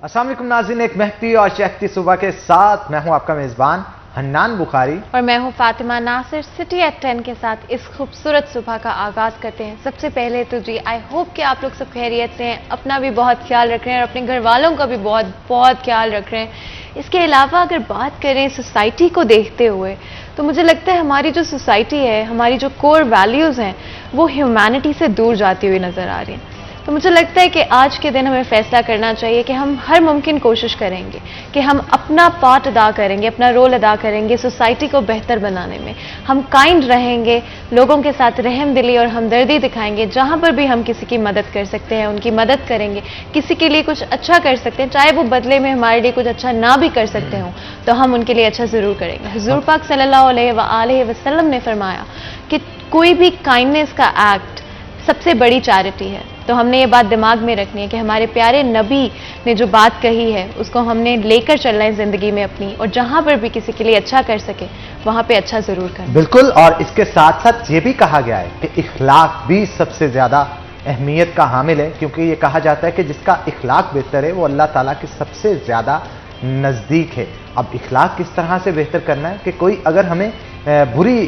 अस्सलाम वालेकुम नाज़रीन, एक महकती और चहकती सुबह के साथ मैं हूं आपका मेज़बान हन्नान बुखारी और मैं हूं फातिमा नासिर। सिटी एट 10 के साथ इस खूबसूरत सुबह का आगाज करते हैं। सबसे पहले तो जी आई होप कि आप लोग सब खैरियत से हैं, अपना भी बहुत ख्याल रख रहे हैं और अपने घर वालों का भी बहुत बहुत ख्याल रख रहे हैं। इसके अलावा अगर बात करें सोसाइटी को देखते हुए तो मुझे लगता है हमारी जो सोसाइटी है, हमारी जो कोर वैल्यूज़ हैं वो ह्यूमैनिटी से दूर जाती हुई नज़र आ रही हैं। तो मुझे लगता है कि आज के दिन हमें फैसला करना चाहिए कि हम हर मुमकिन कोशिश करेंगे कि हम अपना पार्ट अदा करेंगे, अपना रोल अदा करेंगे सोसाइटी को बेहतर बनाने में। हम काइंड रहेंगे, लोगों के साथ रहम दिली और हमदर्दी दिखाएंगे। जहाँ पर भी हम किसी की मदद कर सकते हैं उनकी मदद करेंगे, किसी के लिए कुछ अच्छा कर सकते हैं, चाहे वो बदले में हमारे लिए कुछ अच्छा ना भी कर सकते हों तो हम उनके लिए अच्छा ज़रूर करेंगे। हुज़ूर पाक सल्लल्लाहु अलैहि वसल्लम ने फरमाया कि कोई भी काइंडनेस का एक्ट सबसे बड़ी चैरिटी है। तो हमने ये बात दिमाग में रखनी है कि हमारे प्यारे नबी ने जो बात कही है उसको हमने लेकर चलना है ज़िंदगी में अपनी, और जहाँ पर भी किसी के लिए अच्छा कर सके वहाँ पे अच्छा ज़रूर करें। बिल्कुल, और इसके साथ साथ ये भी कहा गया है कि इखलाक भी सबसे ज़्यादा अहमियत का हामिल है, क्योंकि ये कहा जाता है कि जिसका इखलाक बेहतर है वो अल्लाह ताला के सबसे ज़्यादा नज़दीक है। अब इखलाक किस तरह से बेहतर करना है कि कोई अगर हमें बुरी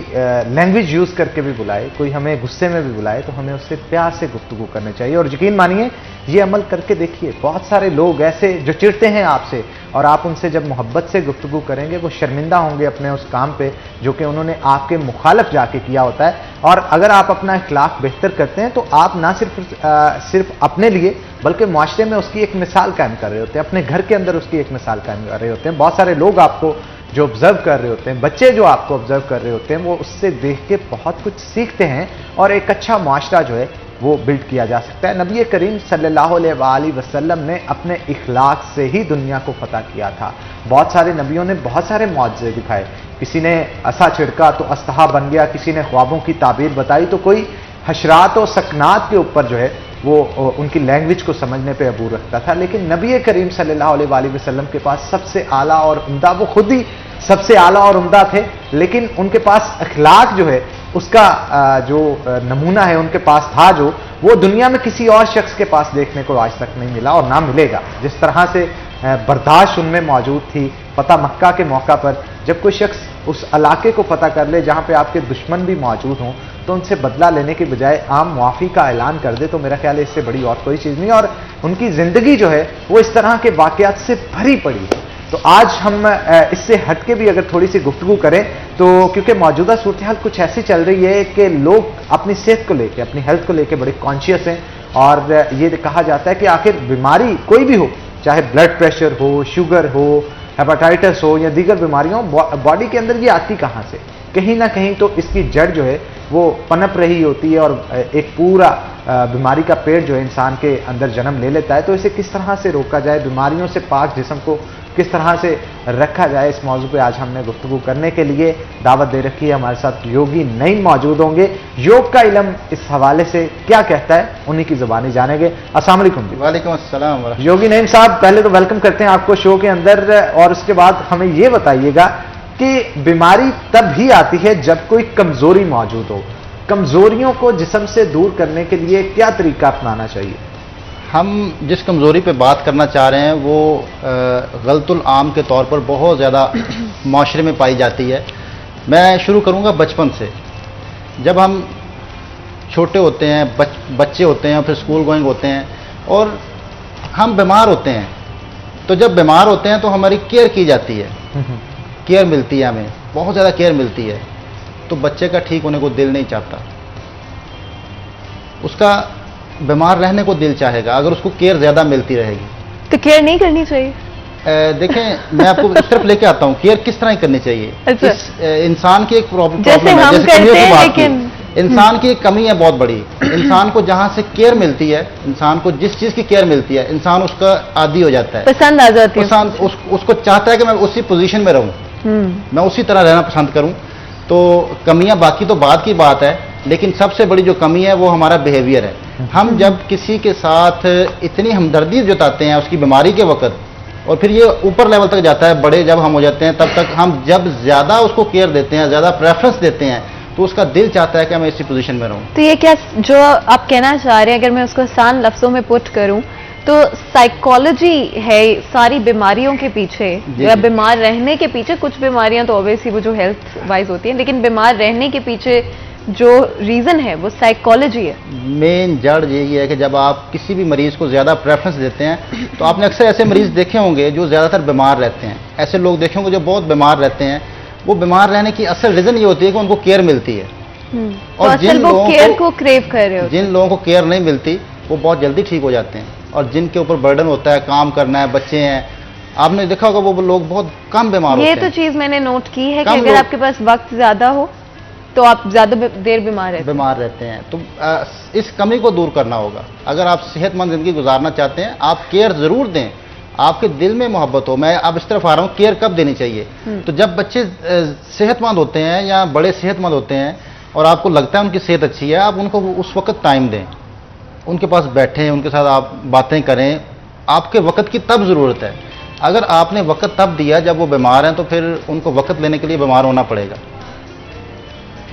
लैंग्वेज यूज़ करके भी बुलाए, कोई हमें गुस्से में भी बुलाए तो हमें उससे प्यार से गुफ्तगू करनी चाहिए। और यकीन मानिए ये अमल करके देखिए, बहुत सारे लोग ऐसे जो चिढ़ते हैं आपसे और आप उनसे जब मोहब्बत से गुफ्तगू करेंगे वो शर्मिंदा होंगे अपने उस काम पे जो कि उन्होंने आपके मुखालफ जाके किया होता है। और अगर आप अपना इखलाक बेहतर करते हैं तो आप ना सिर्फ अपने लिए बल्कि माशरे में उसकी एक मिसाल कायम कर रहे होते हैं, अपने घर के अंदर उसकी एक मिसाल कायम कर रहे होते हैं। बहुत सारे लोग आपको जो ऑब्जर्व कर रहे होते हैं, बच्चे जो आपको ऑब्जर्व कर रहे होते हैं, वो उससे देख के बहुत कुछ सीखते हैं और एक अच्छा माशरा जो है वो बिल्ड किया जा सकता है। नबी करीम सल्लल्लाहु अलैहि वसल्लम ने अपने इखलाक से ही दुनिया को फतह किया था। बहुत सारे नबियों ने बहुत सारे मौजज़े दिखाए, किसी ने असा छिड़का तो अस्तहा बन गया, किसी ने ख्वाबों की ताबीर बताई तो कोई हशरात और सकनात के ऊपर जो है वो उनकी लैंग्वेज को समझने पे अबूर रखता था। लेकिन नबी करीम सल्लल्लाहु अलैहि वसल्लम के पास सबसे आला और उम्दा, वो खुद ही सबसे आला और उम्दा थे, लेकिन उनके पास अखलाक जो है उसका जो नमूना है उनके पास था, जो वो दुनिया में किसी और शख्स के पास देखने को आज तक नहीं मिला और ना मिलेगा। जिस तरह से बर्दाश्त उनमें मौजूद थी फतह मक्का के मौका पर, जब कोई शख्स उस इलाके को फतह कर ले जहां पे आपके दुश्मन भी मौजूद हों तो उनसे बदला लेने के बजाय आम मुआफ़ी का ऐलान कर दे, तो मेरा ख्याल है इससे बड़ी और कोई चीज़ नहीं। और उनकी ज़िंदगी जो है वो इस तरह के वाक़यात से भरी पड़ी है। तो आज हम इससे हट के भी अगर थोड़ी सी गुफ्तगू करें तो क्योंकि मौजूदा सूरत हाल कुछ ऐसी चल रही है कि लोग अपनी सेहत को लेकर, अपनी हेल्थ को लेकर बड़े कॉन्शियस हैं और ये कहा जाता है कि आखिर बीमारी कोई भी हो, चाहे ब्लड प्रेशर हो, शुगर हो, हेपेटाइटिस हो या दीगर बीमारियां, बॉडी के अंदर ये आती कहाँ से? कहीं ना कहीं तो इसकी जड़ जो है वो पनप रही होती है और एक पूरा बीमारी का पेड़ जो है इंसान के अंदर जन्म ले लेता है। तो इसे किस तरह से रोका जाए, बीमारियों से पाक जिस्म को किस तरह से रखा जाए, इस मौजू पे आज हमने गुफ्तगू करने के लिए दावत दे रखी है। हमारे साथ योगी नईम मौजूद होंगे। योग का इल्म इस हवाले से क्या कहता है उन्हीं की ज़ुबानी जानेंगे। अस्सलाम वालेकुम। वालेकुम अस्सलाम। योगी नईम साहब, पहले तो वेलकम करते हैं आपको शो के अंदर, और उसके बाद हमें ये बताइएगा कि बीमारी तब ही आती है जब कोई कमजोरी मौजूद हो। कमजोरियों को जिस्म से दूर करने के लिए क्या तरीका अपनाना चाहिए? हम जिस कमज़ोरी पे बात करना चाह रहे हैं वो गलतुल आम के तौर पर बहुत ज़्यादा माशरे में पाई जाती है। मैं शुरू करूँगा बचपन से। जब हम छोटे होते हैं, बच्चे होते हैं, फिर स्कूल गोइंग होते हैं और हम बीमार होते हैं, तो जब बीमार होते हैं तो हमारी केयर की जाती है, केयर मिलती है, हमें बहुत ज़्यादा केयर मिलती है। तो बच्चे का ठीक होने को दिल नहीं चाहता, उसका बीमार रहने को दिल चाहेगा अगर उसको केयर ज़्यादा मिलती रहेगी। तो केयर नहीं करनी चाहिए? देखें, मैं आपको इस तरफ लेके आता हूँ, केयर किस तरह करनी चाहिए। अच्छा। इंसान की एक प्रॉब्लम जैसे है, हम करते हैं, लेकिन इंसान की एक कमी है बहुत बड़ी। इंसान को जहाँ से केयर मिलती है, इंसान को जिस चीज़ की केयर मिलती है, इंसान उसका आदी हो जाता है, पसंद आ जाती है। उसको चाहता है कि मैं उसी पोजीशन में रहूं, मैं उसी तरह रहना पसंद करूं। तो कमियां बाकी तो बाद की बात है, लेकिन सबसे बड़ी जो कमी है वो हमारा बिहेवियर है। हम जब किसी के साथ इतनी हमदर्दी जताते हैं उसकी बीमारी के वक्त, और फिर ये ऊपर लेवल तक जाता है, बड़े जब हम हो जाते हैं तब तक हम जब ज़्यादा उसको केयर देते हैं, ज़्यादा प्रेफरेंस देते हैं, तो उसका दिल चाहता है कि मैं इसी पोजीशन में रहूं। तो ये क्या जो आप कहना चाह रहे हैं, अगर मैं उसको आसान लफ्जों में पुट करूं तो साइकोलॉजी है सारी बीमारियों के पीछे जी, या जी। बीमार रहने के पीछे। कुछ बीमारियां तो ऑब्वियसली वो जो हेल्थ वाइज होती हैं, लेकिन बीमार रहने के पीछे जो रीजन है वो साइकोलॉजी है। मेन जड़ यही है कि जब आप किसी भी मरीज को ज़्यादा प्रेफरेंस देते हैं, तो आपने अक्सर ऐसे मरीज देखे होंगे जो ज़्यादातर बीमार रहते हैं। ऐसे लोग देखे होंगे जो बहुत बीमार रहते हैं। वो बीमार रहने की असल रीज़न ये होती है कि उनको केयर मिलती है। तो और असल वो केयर को क्रेव कर रहे होते जिन लोगों को केयर नहीं मिलती वो बहुत जल्दी ठीक हो जाते हैं। और जिनके ऊपर बर्डन होता है, काम करना है, बच्चे हैं, आपने देखा होगा वो लोग बहुत कम बीमार हैं। होते ये हैं। तो चीज मैंने नोट की है कि कम अगर लोग- आपके पास वक्त ज्यादा हो तो आप ज्यादा देर बीमार रहते हैं। बीमार रहते हैं। तो इस कमी को दूर करना होगा। अगर आप सेहतमंद जिंदगी गुजारना चाहते हैं, आप केयर जरूर दें। आपके दिल में मोहब्बत हो। मैं अब इस तरफ आ रहा हूँ, केयर कब देनी चाहिए। तो जब बच्चे सेहतमंद होते हैं या बड़े सेहतमंद होते हैं और आपको लगता है उनकी सेहत अच्छी है, आप उनको उस वक्त टाइम दें, उनके पास बैठें, उनके साथ आप बातें करें। आपके वक्त की तब ज़रूरत है। अगर आपने वक्त तब दिया जब वो बीमार हैं, तो फिर उनको वक्त लेने के लिए बीमार होना पड़ेगा।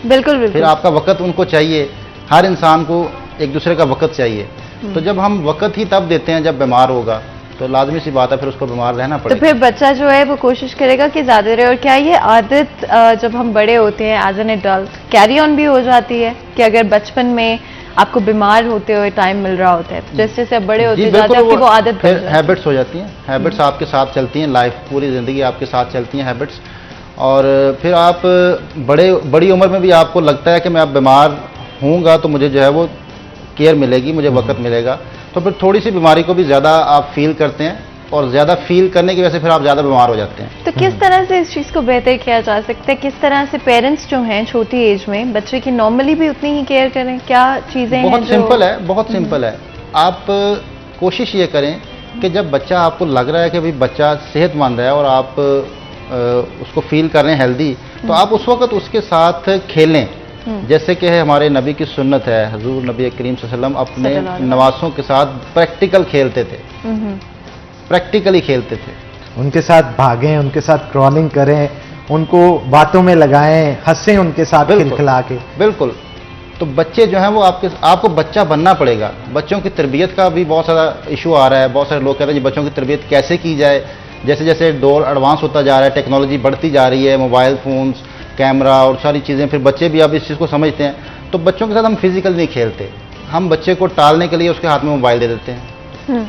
बिल्कुल फिर बिल्कुल। आपका वक्त उनको चाहिए। हर इंसान को एक दूसरे का वक्त चाहिए। तो जब हम वक्त ही तब देते हैं जब बीमार होगा, तो लाजमी सी बात है फिर उसको बीमार रहना तो पड़ेगा। फिर बच्चा जो है वो कोशिश करेगा कि ज्यादा रहे। और क्या ये आदत जब हम बड़े होते हैं as an adult carry on भी हो जाती है कि अगर बचपन में आपको बीमार होते हुए टाइम मिल रहा होता है, तो जैसे जैसे आप बड़े जी, होते जाते बिल्कुल, हैं आपकी वो आदत बन फिर जाती है। हैबिट्स हो जाती हैं। हैबिट्स आपके साथ चलती हैं, लाइफ पूरी ज़िंदगी आपके साथ चलती हैं हैबिट्स। और फिर आप बड़ी उम्र में भी आपको लगता है कि मैं अब बीमार हूँगा तो मुझे जो है वो केयर मिलेगी, मुझे वक्त मिलेगा। तो फिर थोड़ी सी बीमारी को भी ज़्यादा आप फील करते हैं, और ज़्यादा फील करने की वजह से फिर आप ज़्यादा बीमार हो जाते हैं। तो किस तरह से इस चीज को बेहतर किया जा सकता है? किस तरह से पेरेंट्स जो हैं छोटी एज में बच्चे की नॉर्मली भी उतनी ही केयर करें? क्या चीजें हैं बहुत जो सिंपल है, बहुत सिंपल है। आप कोशिश ये करें कि जब बच्चा आपको लग रहा है कि भाई बच्चा सेहतमंद है और आप उसको फील कर रहे हैं हेल्दी, तो आप उस वक्त उसके साथ खेलें। जैसे कि है हमारे नबी की सुन्नत है, हजूर नबी करीम सल्लल्लाहु अलैहि वसल्लम अपने सल्लल्लाहु अलैहि नवासों के साथ प्रैक्टिकल खेलते थे, प्रैक्टिकली खेलते थे। उनके साथ भागें, उनके साथ क्रॉलिंग करें, उनको बातों में लगाएं, हंसें उनके साथ बिल्कुल। खिलखिला के। बिल्कुल। तो बच्चे जो हैं वो आपको बच्चा बनना पड़ेगा। बच्चों की तरबियत का भी बहुत सारा इशू आ रहा है। बहुत सारे लोग कहते हैं जी बच्चों की तरबियत कैसे की जाए। जैसे जैसे दौर एडवांस होता जा रहा है, टेक्नोलॉजी बढ़ती जा रही है, मोबाइल फ़ोन्स, कैमरा और सारी चीज़ें, फिर बच्चे भी अब इस चीज़ को समझते हैं। तो बच्चों के साथ हम फिजिकल नहीं खेलते। हम बच्चे को टालने के लिए उसके हाथ में मोबाइल दे देते हैं।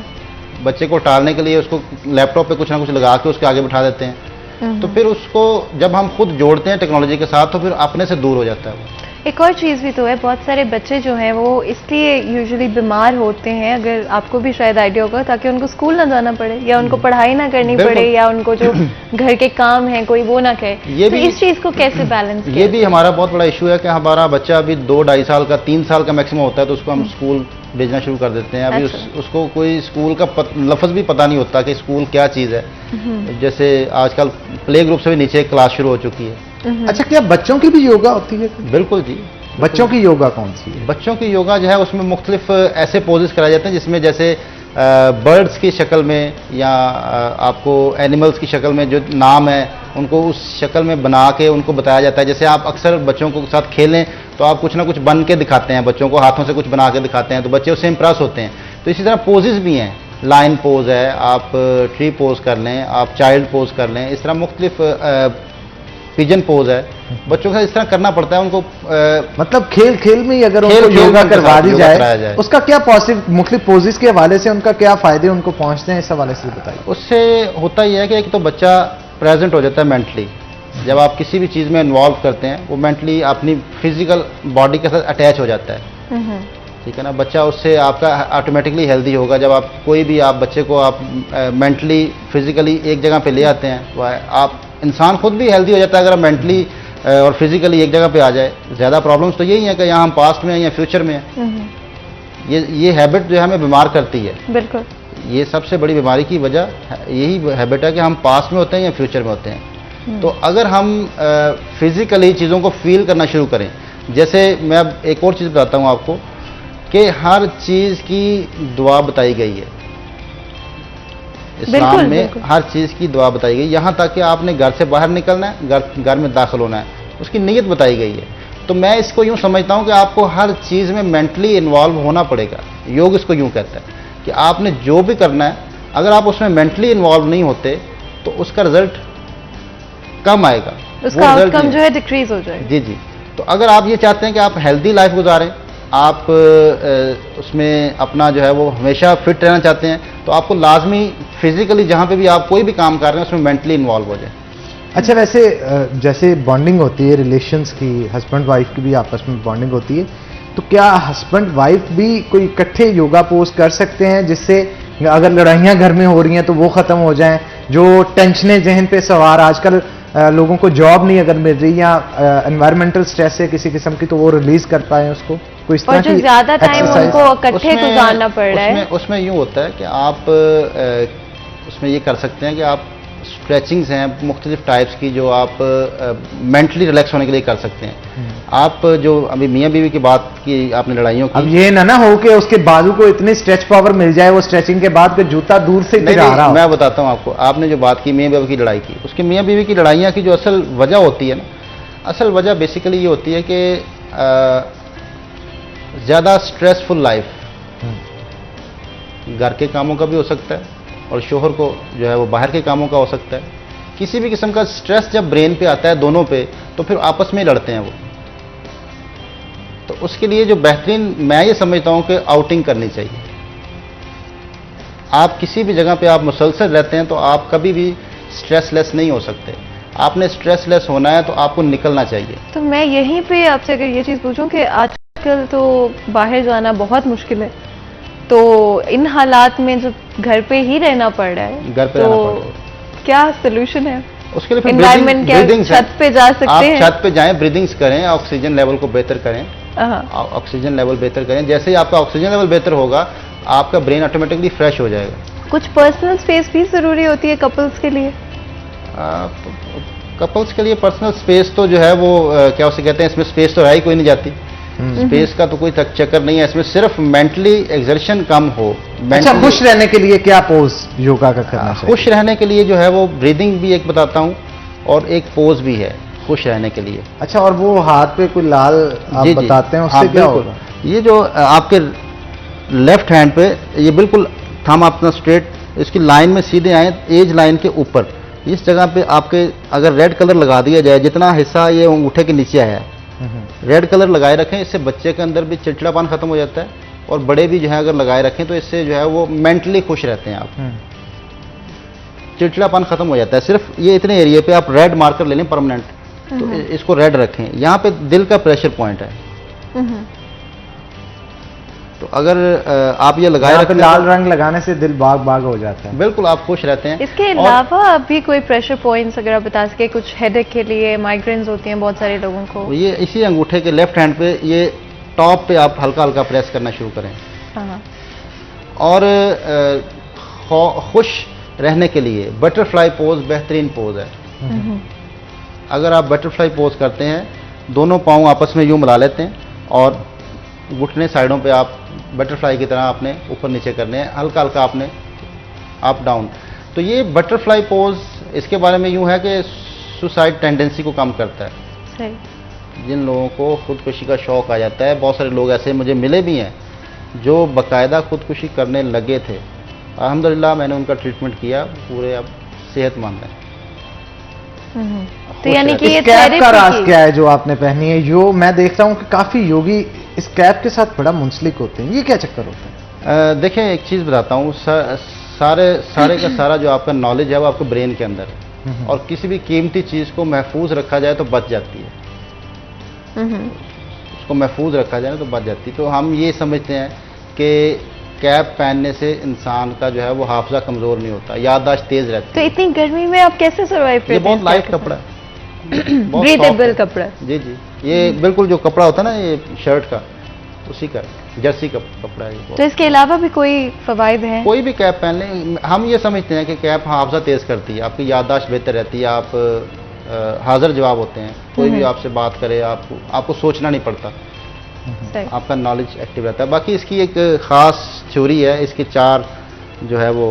बच्चे को टालने के लिए उसको लैपटॉप पे कुछ ना कुछ लगा के उसके आगे बिठा देते हैं। तो फिर उसको जब हम खुद जोड़ते हैं टेक्नोलॉजी के साथ, तो फिर अपने से दूर हो जाता है वो। एक और चीज़ भी तो है, बहुत सारे बच्चे जो हैं वो इसलिए यूजुअली बीमार होते हैं, अगर आपको भी शायद आइडिया होगा, ताकि उनको स्कूल ना जाना पड़े या उनको पढ़ाई ना करनी बिल्कुल। पड़े या उनको जो घर के काम हैं कोई वो ना कहे। ये तो भी- इस चीज़ को कैसे बैलेंस ये भी हमारा बहुत बड़ा इशू है कि हमारा बच्चा अभी 2-2.5 साल का, 3 साल का मैक्सिमम होता है, तो उसको हम स्कूल भेजना शुरू कर देते हैं। अभी अच्छा। उसको कोई स्कूल का लफ्ज़ भी पता नहीं होता कि स्कूल क्या चीज़ है। जैसे आजकल प्ले ग्रुप से भी नीचे एक क्लास शुरू हो चुकी है। अच्छा, क्या बच्चों की भी योगा होती है? बिल्कुल जी। बच्चों की योगा कौन सी है? बच्चों की योगा जो है उसमें मुख्तलिफ ऐसे पोजेस कराए जाते हैं जिसमें जैसे बर्ड्स की शक्ल में या आपको एनिमल्स की शक्ल में जो नाम है उनको उस शक्ल में बना के उनको बताया जाता है। जैसे आप अक्सर बच्चों को साथ खेलें तो आप कुछ ना कुछ बन के दिखाते हैं, बच्चों को हाथों से कुछ बना के दिखाते हैं, तो बच्चे उससे इंप्रेस होते हैं। तो इसी तरह पोजेस भी हैं, लाइन पोज है, आप ट्री पोज कर लें, आप चाइल्ड पोज कर लें, इस तरह मुख्तलिफ पिजन पोज है। बच्चों के साथ इस तरह करना पड़ता है उनको। मतलब खेल खेल में ही अगर खेल उनको खेल योगा में उनके करवा साथ दी योगा कराया जाए। उसका क्या पॉजिटिव मुख्तलिफ पोजेस के हवाले से उनका क्या फायदे उनको पहुंचते हैं, इस हवाले से बताइए। उससे होता ही है कि एक तो बच्चा प्रेजेंट हो जाता है मेंटली। जब आप किसी भी चीज़ में इन्वॉल्व करते हैं वो मेंटली अपनी फिजिकल बॉडी के साथ अटैच हो जाता है। ठीक है ना, बच्चा उससे आपका ऑटोमेटिकली हेल्दी होगा। जब आप कोई भी आप बच्चे को आप मेंटली फिजिकली एक जगह पे ले आते हैं तो आप इंसान खुद भी हेल्दी हो जाता है अगर आप मेंटली और फिजिकली एक जगह पे आ जाए। ज़्यादा प्रॉब्लम्स तो यही है कि यहाँ हम पास्ट में हैं या फ्यूचर में हैं। ये हैबिट जो है हमें बीमार करती है। बिल्कुल। ये सबसे बड़ी बीमारी की वजह यही हैबिट है कि हम पास्ट में होते हैं या फ्यूचर में होते हैं। तो अगर हम फिजिकली चीज़ों को फील करना शुरू करें, जैसे मैं अब एक और चीज़ बताता हूँ आपको कि हर चीज़ की दुआ बताई गई है इस्लाम बिल्कुल, में। बिल्कुल। हर चीज़ की दुआ बताई गई, यहाँ तक कि आपने घर से बाहर निकलना है, घर में दाखिल होना है, उसकी नीयत बताई गई है। तो मैं इसको यूँ समझता हूँ कि आपको हर चीज़ में मेंटली इन्वॉल्व होना पड़ेगा। योग इसको यूँ कहता है। कि आपने जो भी करना है, अगर आप उसमें मेंटली इन्वॉल्व नहीं होते तो उसका रिजल्ट कम आएगा, उसका वो result आउटकम नहीं जो है डिक्रीज हो जाएगा। जी जी। तो अगर आप ये चाहते हैं कि आप हेल्दी लाइफ गुजारें, आप उसमें अपना जो है वो हमेशा फिट रहना चाहते हैं, तो आपको लाजमी फिजिकली जहाँ पे भी आप कोई भी काम कर रहे हैं उसमें मेंटली इन्वॉल्व हो जाए। अच्छा, वैसे जैसे बॉन्डिंग होती है रिलेशंस की, हस्बैंड वाइफ की भी आपस में बॉन्डिंग होती है, तो क्या हस्बैंड वाइफ भी कोई इकट्ठे योगा पोज कर सकते हैं जिससे अगर लड़ाइयाँ घर में हो रही हैं तो वो खत्म हो जाएं, जो टेंशनें जहन पे सवार, आजकल लोगों को जॉब नहीं अगर मिल रही या एनवायरमेंटल स्ट्रेस है किसी किस्म की, तो वो रिलीज कर पाए उसको, कोई इस और तरह जो की ज्यादा टाइम exercise? उनको इकट्ठे गुजारना पड़ रहा है। उसमें यूँ होता है कि आप उसमें ये कर सकते हैं कि आप स्ट्रेचिंग्स हैं मुख्तलिफ टाइप्स की जो आप मेंटली रिलैक्स होने के लिए कर सकते हैं। आप जो अभी मियाँ बीवी की बात की आपने लड़ाइयों की, अब ये ना हो कि उसके बाजू को इतनी स्ट्रेच पावर मिल जाए वो स्ट्रेचिंग के बाद कि जूता दूर से नहीं, गिरा रहा हो। मैं बताता हूँ आपको, आपने जो बात की मियाँ बीवी की लड़ाई की, उसकी मियाँ बीवी की लड़ाइयाँ की जो असल वजह होती है ना, असल वजह बेसिकली ये होती है कि ज़्यादा स्ट्रेसफुल लाइफ, घर के कामों का भी हो सकता है और शोहर को जो है वो बाहर के कामों का हो सकता है। किसी भी किस्म का स्ट्रेस जब ब्रेन पे आता है दोनों पे, तो फिर आपस में लड़ते हैं वो। तो उसके लिए जो बेहतरीन मैं ये समझता हूँ कि आउटिंग करनी चाहिए। आप किसी भी जगह पे आप मुसलसल रहते हैं तो आप कभी भी स्ट्रेसलेस नहीं हो सकते। आपने स्ट्रेसलेस होना है तो आपको निकलना चाहिए। तो मैं यहीं पे आपसे अगर ये चीज पूछूं कि आजकल तो बाहर जाना बहुत मुश्किल है, तो इन हालात में जो घर पे ही रहना पड़ रहा है, घर पे तो रहना पड़ रहा है, क्या सोल्यूशन है? उसके लिए फिर एनवायरमेंट क्या, ब्रीदिंग्स हैं। छत पे जा सकते आप हैं? छत पे जाएं, ब्रीदिंग्स करें, ऑक्सीजन लेवल को बेहतर करें, हाँ। ऑक्सीजन लेवल बेहतर करें। जैसे ही आपका ऑक्सीजन लेवल बेहतर होगा, आपका ब्रेन ऑटोमेटिकली फ्रेश हो जाएगा। कुछ पर्सनल स्पेस भी जरूरी होती है कपल्स के लिए? कपल्स के लिए पर्सनल स्पेस तो जो है वो क्या उसे कहते हैं, इसमें स्पेस तो है ही कोई नहीं जाती। स्पेस का तो कोई चक्कर नहीं है इसमें, सिर्फ मेंटली एक्सर्शन कम हो। अच्छा, खुश रहने के लिए क्या पोज योगा का करना चाहिए? खुश रहने के लिए जो है वो ब्रीदिंग भी एक बताता हूँ और एक पोज भी है खुश रहने के लिए। अच्छा, और वो हाथ पे कोई लाल आप जी, बताते हैं, हाँ, उससे क्या बिल्कुल। होगा? ये जो आपके लेफ्ट हैंड पे ये बिल्कुल थंब अपना स्ट्रेट इसकी लाइन में सीधे आए, एज लाइन के ऊपर इस जगह पे आपके अगर रेड कलर लगा दिया जाए, जितना हिस्सा ये अंगूठे के नीचे आया है रेड कलर लगाए रखें, इससे बच्चे के अंदर भी चिड़चिड़ापन खत्म हो जाता है और बड़े भी जो है अगर लगाए रखें तो इससे जो है वो मेंटली खुश रहते हैं। आप चिड़चिड़ापन खत्म हो जाता है। सिर्फ ये इतने एरिया पे आप रेड मार्कर ले लें परमानेंट, तो इसको रेड रखें। यहाँ पे दिल का प्रेशर पॉइंट है, तो अगर आप ये लगाए रखें, लाल रंग लगाने से दिल बाग बाग हो जाता है। बिल्कुल आप खुश रहते हैं। इसके अलावा अभी कोई प्रेशर पॉइंट्स अगर आप बता सके, कुछ हेडेक के लिए, माइग्रेन्स होती हैं बहुत सारे लोगों को? ये इसी अंगूठे के लेफ्ट हैंड पे ये टॉप पे आप हल्का हल्का प्रेस करना शुरू करें। हाँ। और खुश रहने के लिए बटरफ्लाई पोज बेहतरीन पोज है। अगर आप बटरफ्लाई पोज करते हैं, दोनों पाँव आपस में यूं मिला लेते हैं और घुटने साइडों पे आप बटरफ्लाई की तरह आपने ऊपर नीचे करने हैं, हल्का हल्का आपने अप डाउन। तो ये बटरफ्लाई पोज, इसके बारे में यूं है कि सुसाइड टेंडेंसी को कम करता है। सही। जिन लोगों को खुदकुशी का शौक आ जाता है, बहुत सारे लोग ऐसे मुझे मिले भी हैं जो बाकायदा खुदकुशी करने लगे थे। अल्हम्दुलिल्लाह मैंने उनका ट्रीटमेंट किया, पूरे अब सेहतमंद हैं। तो यानी कि ये इस कैप का राज थेरेपी क्या है जो आपने पहनी है? यो मैं देखता हूँ कि काफी योगी इस कैप के साथ बड़ा मुंसलिक होते हैं, ये क्या चक्कर होता है? देखें एक चीज़ बताता हूँ, सारे का सारा जो आपका नॉलेज है वो आपके ब्रेन के अंदर है और किसी भी कीमती चीज़ को महफूज रखा जाए तो बच जाती है। उसको महफूज रखा जाए तो बच जाती है। तो हम ये समझते हैं कि कैप पहनने से इंसान का जो है वो हाफजा कमज़ोर नहीं होता, याददाश्त तेज़ रहती तो है। इतनी गर्मी में आप कैसे सर्वाइव करते ये हैं? बहुत लाइट कपड़ा है, बहुत ब्रीथेबल soft है। कपड़ा। जी जी, ये बिल्कुल जो कपड़ा होता है ना ये शर्ट का, उसी का जर्सी का कपड़ा है ये। तो इसके अलावा भी कोई फवायद हैं? कोई भी कैप पहन लें, हम ये समझते हैं कि कैप हाफजा तेज़ करती है, आपकी याददाश्त बेहतर रहती है, आप हाजिर जवाब होते हैं, कोई भी आपसे बात करे आपको सोचना नहीं पड़ता, आपका नॉलेज एक्टिव रहता है। बाकी इसकी एक ख़ास थ्योरी है, इसके 4 जो है वो